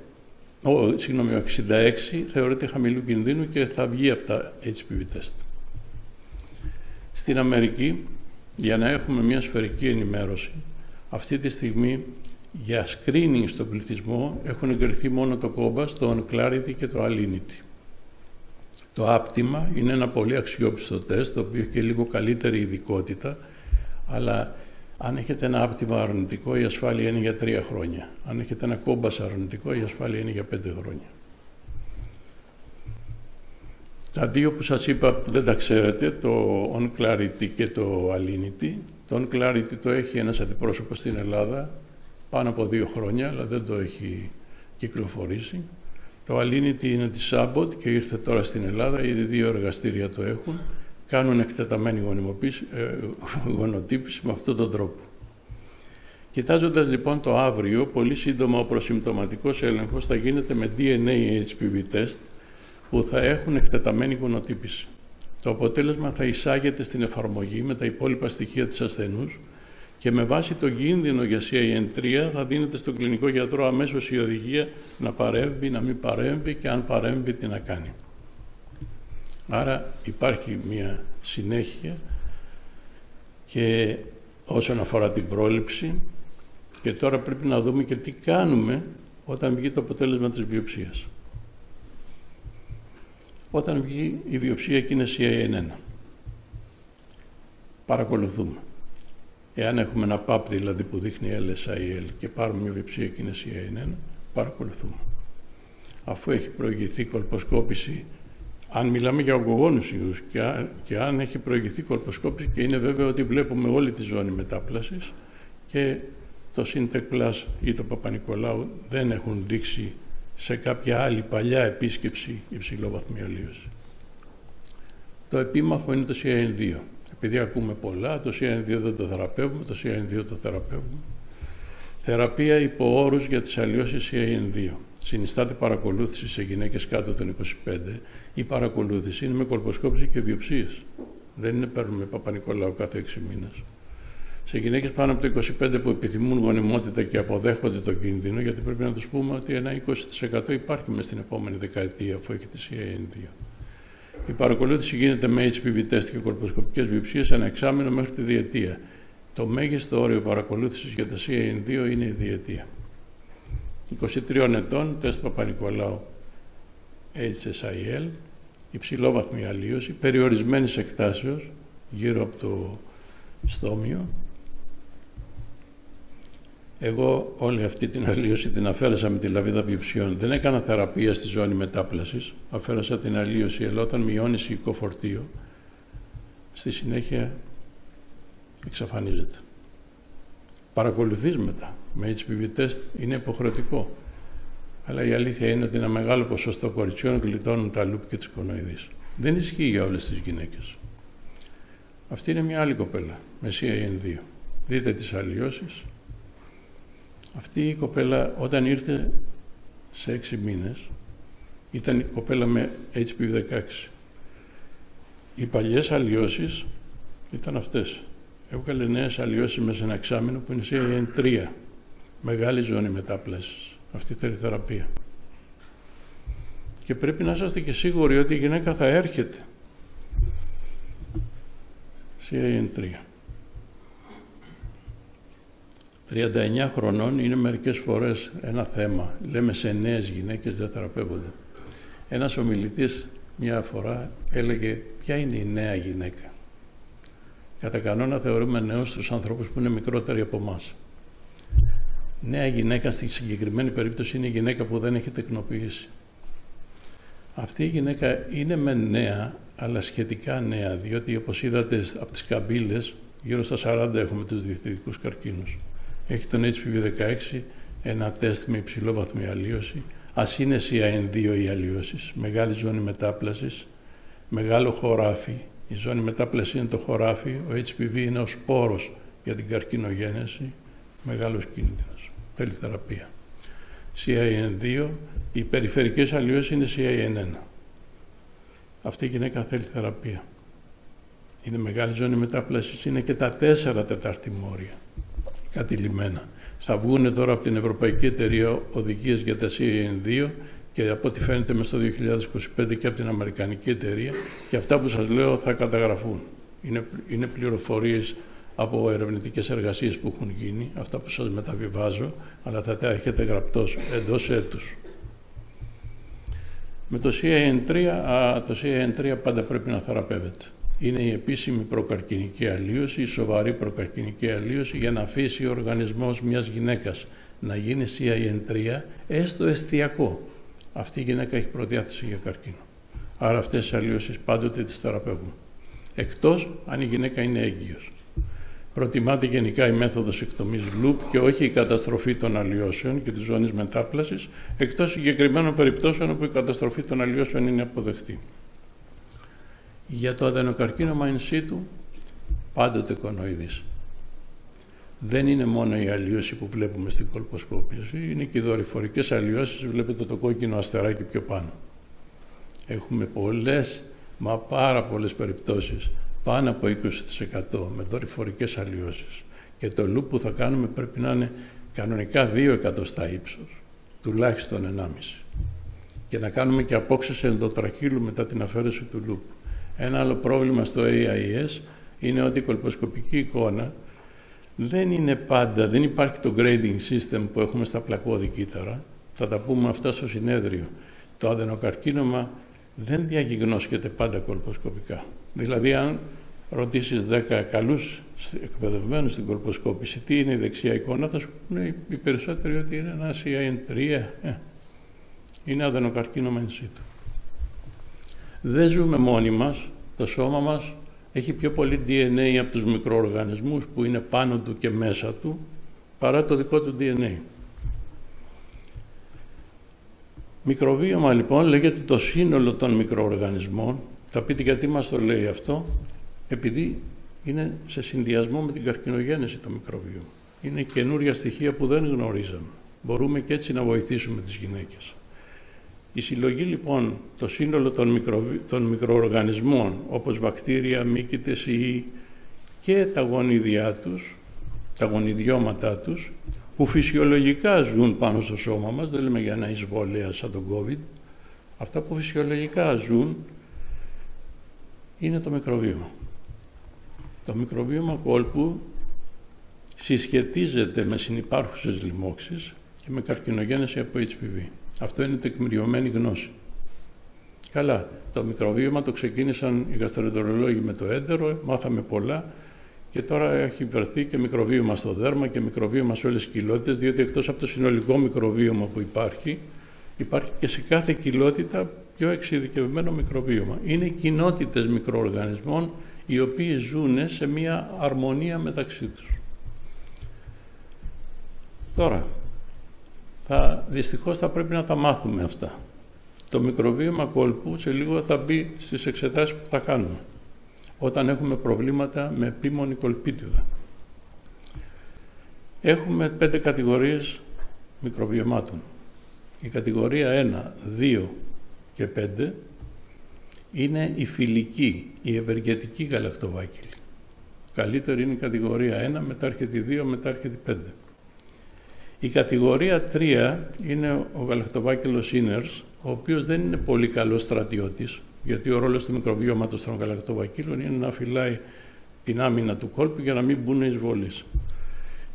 ο 66 θεωρείται χαμηλού κινδύνου και θα βγει από τα HPV test. Στην Αμερική, για να έχουμε μια σφαιρική ενημέρωση, αυτή τη στιγμή για screening στον πληθυσμό έχουν εγκριθεί μόνο το COBAS, το OnClarity και το Alinity. Το άπτυμα είναι ένα πολύ αξιόπιστο τεστ, το οποίο έχει και λίγο καλύτερη ειδικότητα, αλλά αν έχετε ένα άπτυμα αρνητικό, η ασφάλεια είναι για 3 χρόνια. Αν έχετε ένα COBAS αρνητικό, η ασφάλεια είναι για 5 χρόνια. Τα δύο που σας είπα που δεν τα ξέρετε, το OnClarity και το Alinity. Το OnClarity το έχει ένας αντιπρόσωπος στην Ελλάδα πάνω από 2 χρόνια, αλλά δεν το έχει κυκλοφορήσει. Το Alinity είναι της Abbott και ήρθε τώρα στην Ελλάδα, ήδη 2 εργαστήρια το έχουν. Κάνουν εκτεταμένη γονοτύπηση με αυτόν τον τρόπο. Κοιτάζοντας λοιπόν το αύριο, πολύ σύντομα ο προσυμπτωματικός έλεγχος θα γίνεται με DNA HPV test που θα έχουν εκτεταμένη γονοτύπηση. Το αποτέλεσμα θα εισάγεται στην εφαρμογή με τα υπόλοιπα στοιχεία της ασθενούς και με βάση το κίνδυνο για CIN3 θα δίνεται στον κλινικό γιατρό αμέσως η οδηγία να παρέμβει, να μην παρέμβει και αν παρέμβει τι να κάνει. Άρα υπάρχει μια συνέχεια και όσον αφορά την πρόληψη και τώρα πρέπει να δούμε και τι κάνουμε όταν βγει το αποτέλεσμα της βιοψίας. Όταν βγει η βιοψία και είναι CIN1, παρακολουθούμε. Εάν έχουμε ένα PAP δηλαδή που δείχνει LSIL και πάρουμε μια βιοψία και είναι CIN1, παρακολουθούμε. Αφού έχει προηγηθεί κολποσκόπηση, αν μιλάμε για ογκογόνους ιούς και αν έχει προηγηθεί κολποσκόπηση και είναι βέβαιο ότι βλέπουμε όλη τη ζώνη μετάπλασης και το Syntec+ ή το Παπα-Νικολάου δεν έχουν δείξει σε κάποια άλλη παλιά επίσκεψη υψηλόβαθμη αλλίωση. Το επίμαχο είναι το CIN2. Επειδή ακούμε πολλά, το CIN2 δεν το θεραπεύουμε, το CIN2 το θεραπεύουμε. Θεραπεία υπό όρους για τις αλλοιώσεις CIN2. Συνιστάται παρακολούθηση σε γυναίκες κάτω των 25. Η παρακολούθηση είναι με κολποσκόπηση και βιοψίες. Δεν είναι παίρνουμε Παπα-Νικολάου κάθε 6 μήνες. Σε γυναίκες πάνω από το 25 που επιθυμούν γονιμότητα και αποδέχονται το κίνδυνο, γιατί πρέπει να τους πούμε ότι ένα 20% υπάρχει μες στην επόμενη δεκαετία αφού έχει τη CIN2. Η παρακολούθηση γίνεται με HPV test και κολποσκοπικές βιοψίες ένα εξάμηνο μέχρι τη διετία. Το μέγιστο όριο παρακολούθησης για τα CIN2 είναι η διετία. 23 ετών, τεστ Παπα-Νικολάου HSIL, υψηλόβαθμη αλλίωση, περιορισμένης εκτάσεως γύρω από το στόμιο. Εγώ όλη αυτή την αλλίωση την αφαίρεσα με τη λαβίδα βιοψιών. Δεν έκανα θεραπεία στη ζώνη μετάπλασης. Αφαίρεσα την αλλίωση, αλλά όταν μειώνει υλικό φορτίο, στη συνέχεια εξαφανίζεται. Παρακολουθείς μετά. Με HPV test είναι υποχρεωτικό. Αλλά η αλήθεια είναι ότι ένα μεγάλο ποσοστό κοριτσιών γλιτώνουν τα λουπ και τις κονοειδείς. Δεν ισχύει για όλες τις γυναίκες. Αυτή είναι μια άλλη κοπέλα, με CIN2. Δείτε τις αλλοιώσεις. Αυτή η κοπέλα όταν ήρθε σε 6 μήνες ήταν η κοπέλα με HPV-16. Οι παλιές αλλοιώσεις ήταν αυτές. Έβγαλε νέες αλλοιώσεις μέσα σε ένα εξάμηνο που είναι CIN3. Μεγάλη ζώνη μετάπλασης. Αυτή θέλει θεραπεία. Και πρέπει να είσαστε και σίγουροι ότι η γυναίκα θα έρχεται. CIN3. 39 χρονών είναι μερικές φορές ένα θέμα. Λέμε σε νέες γυναίκες δεν θεραπεύονται. Ένας ομιλητής μια φορά έλεγε ποια είναι η νέα γυναίκα. Κατά κανόνα θεωρούμε νέους τους ανθρώπους που είναι μικρότεροι από εμάς. Νέα γυναίκα στη συγκεκριμένη περίπτωση είναι η γυναίκα που δεν έχει τεκνοποιήσει. Αυτή η γυναίκα είναι με νέα, αλλά σχετικά νέα, διότι όπως είδατε από τις καμπύλες, γύρω στα 40 έχουμε τους διαιτητικούς καρκίνους. Έχει τον HPV-16, ένα τεστ με υψηλό βαθμό αλλίωση, ας είναι CIN2 οι αλλοιώσεις, μεγάλη ζώνη μετάπλασης, μεγάλο χωράφι. Η ζώνη μετάπλαση είναι το χωράφι, ο HPV είναι ο σπόρος για την καρκινογένεση, μεγάλος κίνδυνος, θέλει θεραπεία. CIN2, οι περιφερικές αλλοιώσεις είναι CIN1. Αυτή η γυναίκα θέλει θεραπεία. Είναι μεγάλη ζώνη μετάπλασης, είναι και τα 4 τεταρτημόρια κατηλημένα. Θα βγουν τώρα από την Ευρωπαϊκή Εταιρεία οδηγίες για τα CIN2 και από ό,τι φαίνεται μες στο 2025 και από την Αμερικανική Εταιρεία, και αυτά που σας λέω θα καταγραφούν. Είναι πληροφορίες από ερευνητικές εργασίες που έχουν γίνει, αυτά που σας μεταβιβάζω, αλλά θα τα έχετε γραπτός εντός έτους. Με το CIN3 πάντα πρέπει να θεραπεύεται. Είναι η επίσημη προκαρκινική αλλίωση, η σοβαρή προκαρκινική αλλίωση για να αφήσει ο οργανισμός μιας γυναίκας να γίνει CIN3, έστω εστιακό. Αυτή η γυναίκα έχει προδιάθεση για καρκίνο. Άρα αυτές τις αλλοιώσεις πάντοτε τις θεραπεύουν. Εκτός αν η γυναίκα είναι έγκυος. Προτιμάται γενικά η μέθοδος εκτομής λουπ και όχι η καταστροφή των αλλοιώσεων και της ζώνης μετάπλασης, εκτός συγκεκριμένων περιπτώσεων όπου η καταστροφή των αλλοιώσεων είναι αποδεκτή. Για το αδενοκαρκίνωμα in situ, πάντοτε κονοειδής. Δεν είναι μόνο η αλλοιώση που βλέπουμε στην κολποσκόπηση, είναι και οι δορυφορικές αλλοιώσεις, βλέπετε το κόκκινο αστεράκι πιο πάνω. Έχουμε πολλές, μα πάρα πολλές περιπτώσεις, πάνω από 20% με δορυφορικές αλλοιώσεις. Και το loop που θα κάνουμε πρέπει να είναι κανονικά 2 εκατοστά ύψος, τουλάχιστον 1,5. Και να κάνουμε και απόξεση ενδοτραχύλου μετά την αφαίρεση του loop. Ένα άλλο πρόβλημα στο AIS είναι ότι η κολποσκοπική εικόνα δεν είναι πάντα, δεν υπάρχει το grading system που έχουμε στα πλακώδη κύτταρα. Θα τα πούμε αυτά στο συνέδριο. Το αδενοκαρκίνωμα δεν διαγιγνώσκεται πάντα κολποσκοπικά. Δηλαδή, αν ρωτήσεις 10 καλούς εκπαιδευμένους στην κολποσκόπηση τι είναι η δεξιά εικόνα, θα σου πούνε οι περισσότεροι ότι είναι ένα CIN3. Είναι αδενοκαρκίνωμα in situ. Δεν ζούμε μόνοι μας. Το σώμα μας έχει πιο πολύ DNA από τους μικροοργανισμούς που είναι πάνω του και μέσα του, παρά το δικό του DNA. Μικροβίωμα λοιπόν λέγεται το σύνολο των μικροοργανισμών. Θα πείτε γιατί μας το λέει αυτό? Επειδή είναι σε συνδυασμό με την καρκινογένεση το μικροβίωμα. Είναι καινούρια στοιχεία που δεν γνωρίζαμε. Μπορούμε και έτσι να βοηθήσουμε τις γυναίκες. Η συλλογή λοιπόν, το σύνολο των μικροοργανισμών, όπως βακτήρια, μύκητες, ιοί και τα γονίδια τους, τα γονιδιώματά τους, που φυσιολογικά ζουν πάνω στο σώμα μας, δεν λέμε για ένα εισβολέα σαν τον COVID, αυτά που φυσιολογικά ζουν είναι το μικροβίωμα. Το μικροβίωμα κόλπου συσχετίζεται με συνυπάρχουσες λοιμώξεις και με καρκινογένεση από HPV. Αυτό είναι τεκμηριωμένη γνώση. Καλά, το μικροβίωμα το ξεκίνησαν οι γαστροεντερολόγοι με το έντερο, μάθαμε πολλά και τώρα έχει βρεθεί και μικροβίωμα στο δέρμα και μικροβίωμα σε όλες τις κοιλότητες, διότι εκτός από το συνολικό μικροβίωμα που υπάρχει και σε κάθε κοιλότητα πιο εξειδικευμένο μικροβίωμα. Είναι κοινότητες μικροοργανισμών οι οποίοι ζουν σε μια αρμονία μεταξύ τους. Τώρα, δυστυχώς θα πρέπει να τα μάθουμε αυτά. Το μικροβίωμα κόλπου σε λίγο θα μπει στις εξετάσεις που θα κάνουμε, όταν έχουμε προβλήματα με επίμονη κολπίτιδα. Έχουμε 5 κατηγορίες μικροβιωμάτων. Η κατηγορία 1, 2 και 5 είναι η φιλική, η ευεργετική γαλακτοβάκηλη. Καλύτερη είναι η κατηγορία 1, μετά έρχεται η 2, μετά έρχεται η 5. Η κατηγορία 3 είναι ο γαλακτοβάκυλος Inners, ο οποίος δεν είναι πολύ καλός στρατιώτης, γιατί ο ρόλος του μικροβιώματος των γαλακτοβακύλων είναι να φυλάει την άμυνα του κόλπου για να μην μπουν εισβολείς.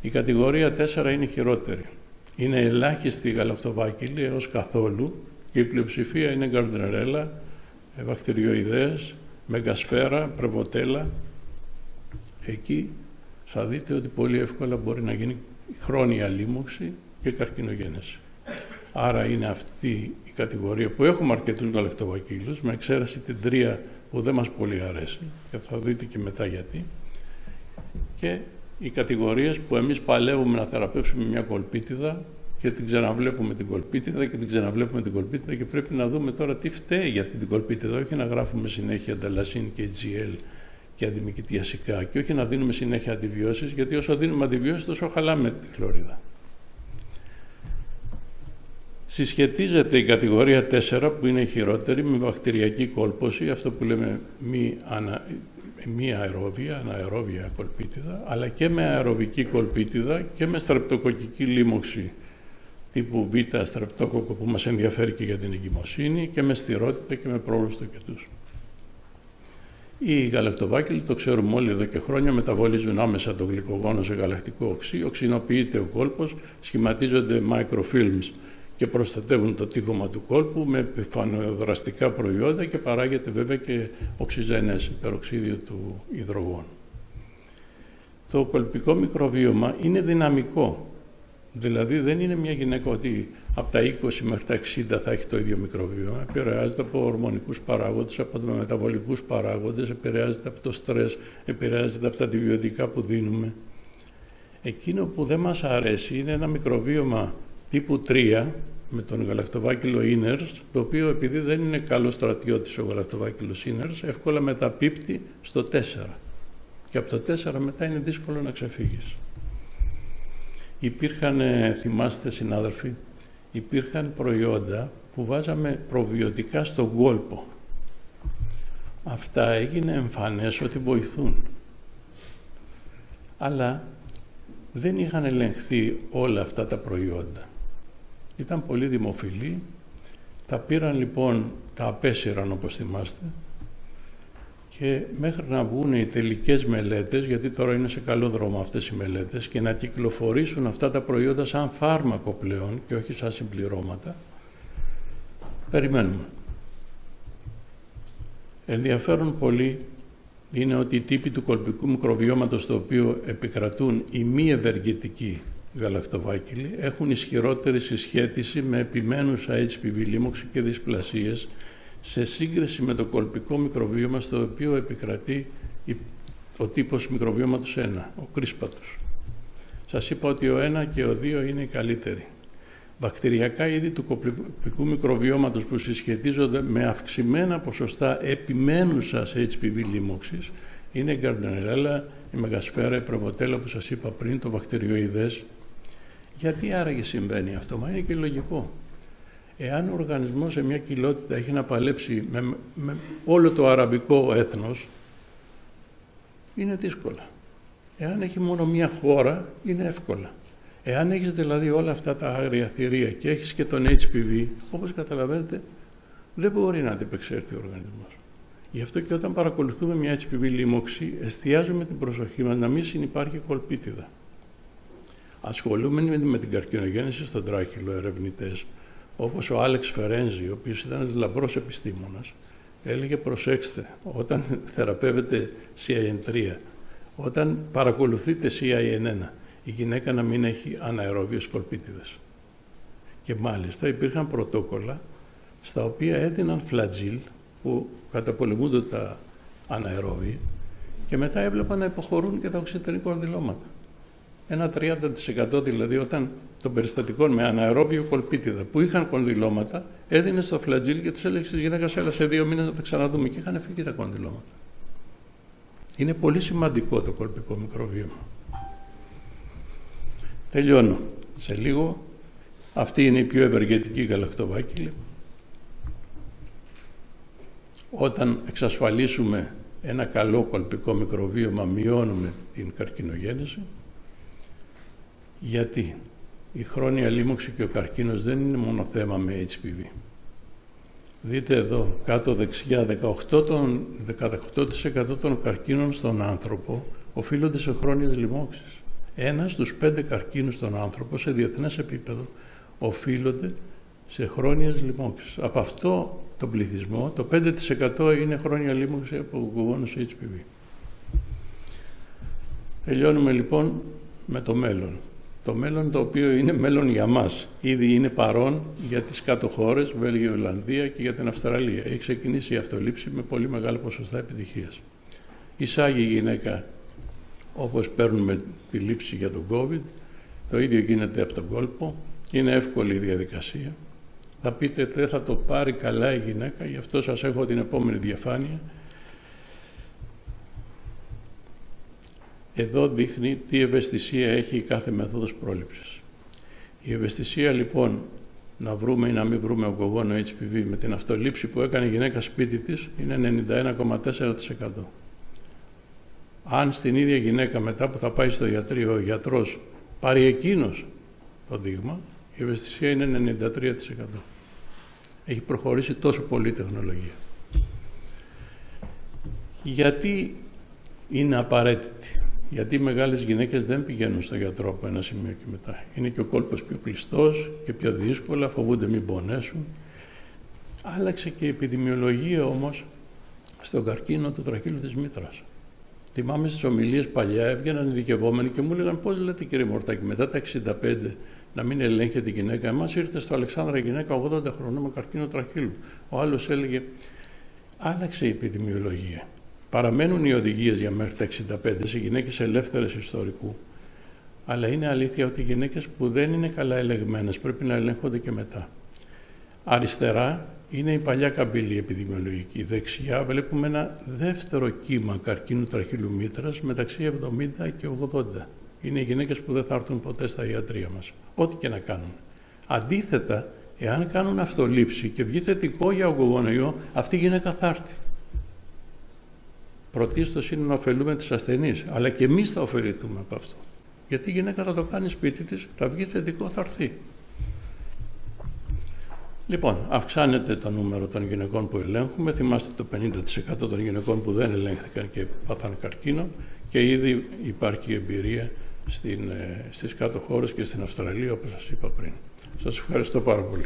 Η κατηγορία 4 είναι χειρότερη. Είναι ελάχιστοι γαλακτοβάκυλοι έως καθόλου και η πλειοψηφία είναι γκαρντνερέλα, βακτηριοειδές, μεγασφαίρα, πρεβοτέλα. Εκεί θα δείτε ότι πολύ εύκολα μπορεί να γίνει χρόνια λίμωξη και καρκινογένεση. Άρα είναι αυτή η κατηγορία που έχουμε αρκετούς γαλακτοβακύλους, με εξαίρεση την 3 που δεν μας πολύ αρέσει και θα δείτε και μετά γιατί, και οι κατηγορίες που εμείς παλεύουμε να θεραπεύσουμε μια κολπίτιδα και την ξαναβλέπουμε την κολπίτιδα και την ξαναβλέπουμε την κολπίτιδα και πρέπει να δούμε τώρα τι φταίει για αυτή την κολπίτιδα, όχι να γράφουμε συνέχεια ανταλλασίν και HCl και αντιμικητιασικά και όχι να δίνουμε συνέχεια αντιβιώσεις, γιατί όσο δίνουμε αντιβιώσεις τόσο χαλάμε τη χλωρίδα. Συσχετίζεται η κατηγορία 4 που είναι η χειρότερη με βακτηριακή κόλπωση, αυτό που λέμε μη αερόβια, αναερόβια κολπίτιδα, αλλά και με αεροβική κολπίτιδα και με στρεπτοκοκκική λίμωξη τύπου Β στρεπτόκοκο που μας ενδιαφέρει και για την εγκυμοσύνη και με στηρότητα και με πρόβλημα και τους. Οι γαλακτοβάκυλοι, το ξέρουμε όλοι εδώ και χρόνια, μεταβολίζουν άμεσα το γλυκογόνο σε γαλακτικό οξύ, οξυνοποιείται ο κόλπος, σχηματίζονται microfilms και προστατεύουν το τείχομα του κόλπου με επιφανειοδραστικά προϊόντα και παράγεται βέβαια και οξυζένες, υπεροξίδιο του υδρογόνου. Το κολπικό μικροβίωμα είναι δυναμικό. Δηλαδή δεν είναι μια γυναίκα ότι από τα 20 μέχρι τα 60 θα έχει το ίδιο μικροβίωμα. Επηρεάζεται από ορμονικούς παράγοντες, από μεταβολικούς παράγοντες, επηρεάζεται από το στρες, επηρεάζεται από τα αντιβιωτικά που δίνουμε. Εκείνο που δεν μας αρέσει είναι ένα μικροβίωμα τύπου 3 με τον γαλακτοβάκυλο Inners, το οποίο επειδή δεν είναι καλός στρατιώτης ο γαλακτοβάκυλος Inners, εύκολα μεταπίπτει στο 4. Και από το 4 μετά είναι δύσκολο να ξεφύγεις. Υπήρχαν, θυμάστε συνάδελφοι, υπήρχαν προϊόντα που βάζαμε προβιωτικά στον κόλπο. Αυτά έγινε εμφανές ότι βοηθούν. Αλλά δεν είχαν ελεγχθεί όλα αυτά τα προϊόντα. Ήταν πολύ δημοφιλή. Τα πήραν λοιπόν, τα απέσυραν όπως θυμάστε, και μέχρι να βγουν οι τελικές μελέτες, γιατί τώρα είναι σε καλό δρόμο αυτές οι μελέτες, και να κυκλοφορήσουν αυτά τα προϊόντα σαν φάρμακο πλέον και όχι σαν συμπληρώματα, περιμένουμε. Ενδιαφέρον πολύ είναι ότι οι τύποι του κολπικού μικροβιώματος, στο οποίο επικρατούν οι μη ευεργετικοί γαλακτοβάκυλοι, έχουν ισχυρότερη συσχέτιση με επιμένουσα HPV λίμωξη και δυσπλασίες σε σύγκριση με το κολπικό μικροβίωμα στο οποίο επικρατεί ο τύπος μικροβιώματος 1, ο κρίσπατος. Σας είπα ότι ο 1 και ο 2 είναι οι καλύτεροι. Βακτηριακά είδη του κολπικού μικροβιώματος που συσχετίζονται με αυξημένα ποσοστά επιμένουσας HPV λίμωξης είναι η γκαρντνερέλα, η μεγασφαίρα, η πρεβοτέλα που σας είπα πριν, το βακτηριοειδές. Γιατί άραγε συμβαίνει αυτό? Μα είναι και λογικό. Εάν ο οργανισμός σε μια κοιλότητα έχει να παλέψει με όλο το αραβικό έθνος, είναι δύσκολα. Εάν έχει μόνο μια χώρα, είναι εύκολα. Εάν έχεις δηλαδή όλα αυτά τα άγρια θηρία και έχεις και τον HPV, όπως καταλαβαίνετε, δεν μπορεί να αντιπεξέλθει ο οργανισμός. Γι' αυτό και όταν παρακολουθούμε μια HPV λίμωξη, εστιάζουμε την προσοχή μας να μην συνυπάρχει κολπίτιδα. Ασχολούμενοι με την καρκινογέννηση στον τράχυλο ερευνητές, όπως ο Άλεξ Φερένζι, ο οποίος ήταν ένας λαμπρός επιστήμονας, έλεγε προσέξτε, όταν θεραπεύετε CIN3, όταν παρακολουθείτε CIN1, η γυναίκα να μην έχει αναερόβιες κολπίτιδες. Και μάλιστα υπήρχαν πρωτόκολλα στα οποία έδιναν φλατζίλ που καταπολεμούνται τα αναερόβια και μετά έβλεπαν να υποχωρούν και τα οξυτερικά ορδυλώματα. Ένα 30% δηλαδή, όταν των περιστατικών με αναερόβιο κολπίτιδα που είχαν κονδυλώματα, έδινε στο φλατζίλ και της έλεγε στη γυναίκα, έλα σε 2 μήνες να τα ξαναδούμε, και είχαν φύγει τα κονδυλώματα. Είναι πολύ σημαντικό το κολπικό μικροβίωμα. Τελειώνω. Σε λίγο, αυτή είναι η πιο ευεργετική γαλακτοβάκηλη. Όταν εξασφαλίσουμε ένα καλό κολπικό μικροβίωμα, μειώνουμε την καρκινογένεση. Γιατί η χρόνια λίμωξη και ο καρκίνος δεν είναι μόνο θέμα με HPV. Δείτε εδώ, κάτω δεξιά, 18% των καρκίνων στον άνθρωπο οφείλονται σε χρόνιες λοιμώξεις. 1 στους 5 καρκίνους στον άνθρωπο σε διεθνές επίπεδο οφείλονται σε χρόνιες λοιμώξεις. Από αυτό τον πληθυσμό, το 5% είναι χρόνια λίμωξη από ογκογόνους HPV. Τελειώνουμε λοιπόν με το μέλλον. Το μέλλον, το οποίο είναι μέλλον για μας. Ήδη είναι παρόν για τις κάτω χώρες, Βέλγιο, Ολλανδία και για την Αυστραλία. Έχει ξεκινήσει η αυτολήψη με πολύ μεγάλα ποσοστά επιτυχίας. Εισάγει η γυναίκα, όπως παίρνουμε τη λήψη για τον COVID, το ίδιο γίνεται από τον κόλπο. Είναι εύκολη η διαδικασία. Θα πείτε, δεν θα το πάρει καλά η γυναίκα, γι' αυτό σας έχω την επόμενη διαφάνεια. Εδώ δείχνει τι ευαισθησία έχει η κάθε μέθοδος πρόληψης. Η ευαισθησία λοιπόν να βρούμε ή να μην βρούμε ογκογόνο HPV με την αυτολήψη που έκανε η γυναίκα σπίτι της είναι 91,4%. Αν στην ίδια γυναίκα μετά που θα πάει στο ιατρείο ο γιατρός πάρει εκείνος το δείγμα, η ευαισθησία είναι 93%. Έχει προχωρήσει τόσο πολύ η τεχνολογία. Γιατί είναι απαραίτητη? Γιατί οι μεγάλες γυναίκες δεν πηγαίνουν στο γιατρό από ένα σημείο και μετά. Είναι και ο κόλπος πιο κλειστός και πιο δύσκολα, φοβούνται μην πονέσουν. Άλλαξε και η επιδημιολογία όμως στον καρκίνο του τραχύλου της μήτρας. Θυμάμαι στις ομιλίες παλιά έβγαιναν ειδικευόμενοι και μου έλεγαν, πώς λέτε κύριε Μορτάκη, μετά τα 65 να μην ελέγχεται η γυναίκα? Εμάς ήρθε στο Αλεξάνδρα γυναίκα 80 χρονών με καρκίνο τραχύλου. Ο άλλος έλεγε, άλλαξε η επιδημιολογία. Παραμένουν οι οδηγίες για μέχρι τα 65 σε γυναίκες ελεύθερες ιστορικού. Αλλά είναι αλήθεια ότι οι γυναίκες που δεν είναι καλά ελεγμένες πρέπει να ελέγχονται και μετά. Αριστερά είναι η παλιά καμπύλη επιδημιολογική. Δεξιά βλέπουμε ένα δεύτερο κύμα καρκίνου τραχύλου μήτρας μεταξύ 70 και 80. Είναι οι γυναίκες που δεν θα έρθουν ποτέ στα ιατρεία μας, ό,τι και να κάνουν. Αντίθετα, εάν κάνουν αυτολήψη και βγει θετικό για ογκογόνο, αυτή η γυναίκα θα έρθει. Πρωτίστως είναι να ωφελούμε τις ασθενείς, αλλά και εμείς θα ωφεληθούμε από αυτό. Γιατί η γυναίκα θα το κάνει σπίτι της, θα βγει θετικό, θα έρθει. Λοιπόν, αυξάνεται το νούμερο των γυναικών που ελέγχουμε. Θυμάστε το 50% των γυναικών που δεν ελέγχθηκαν και πάθαν καρκίνο, και ήδη υπάρχει εμπειρία στις κάτω χώρες και στην Αυστραλία, όπως σας είπα πριν. Σας ευχαριστώ πάρα πολύ.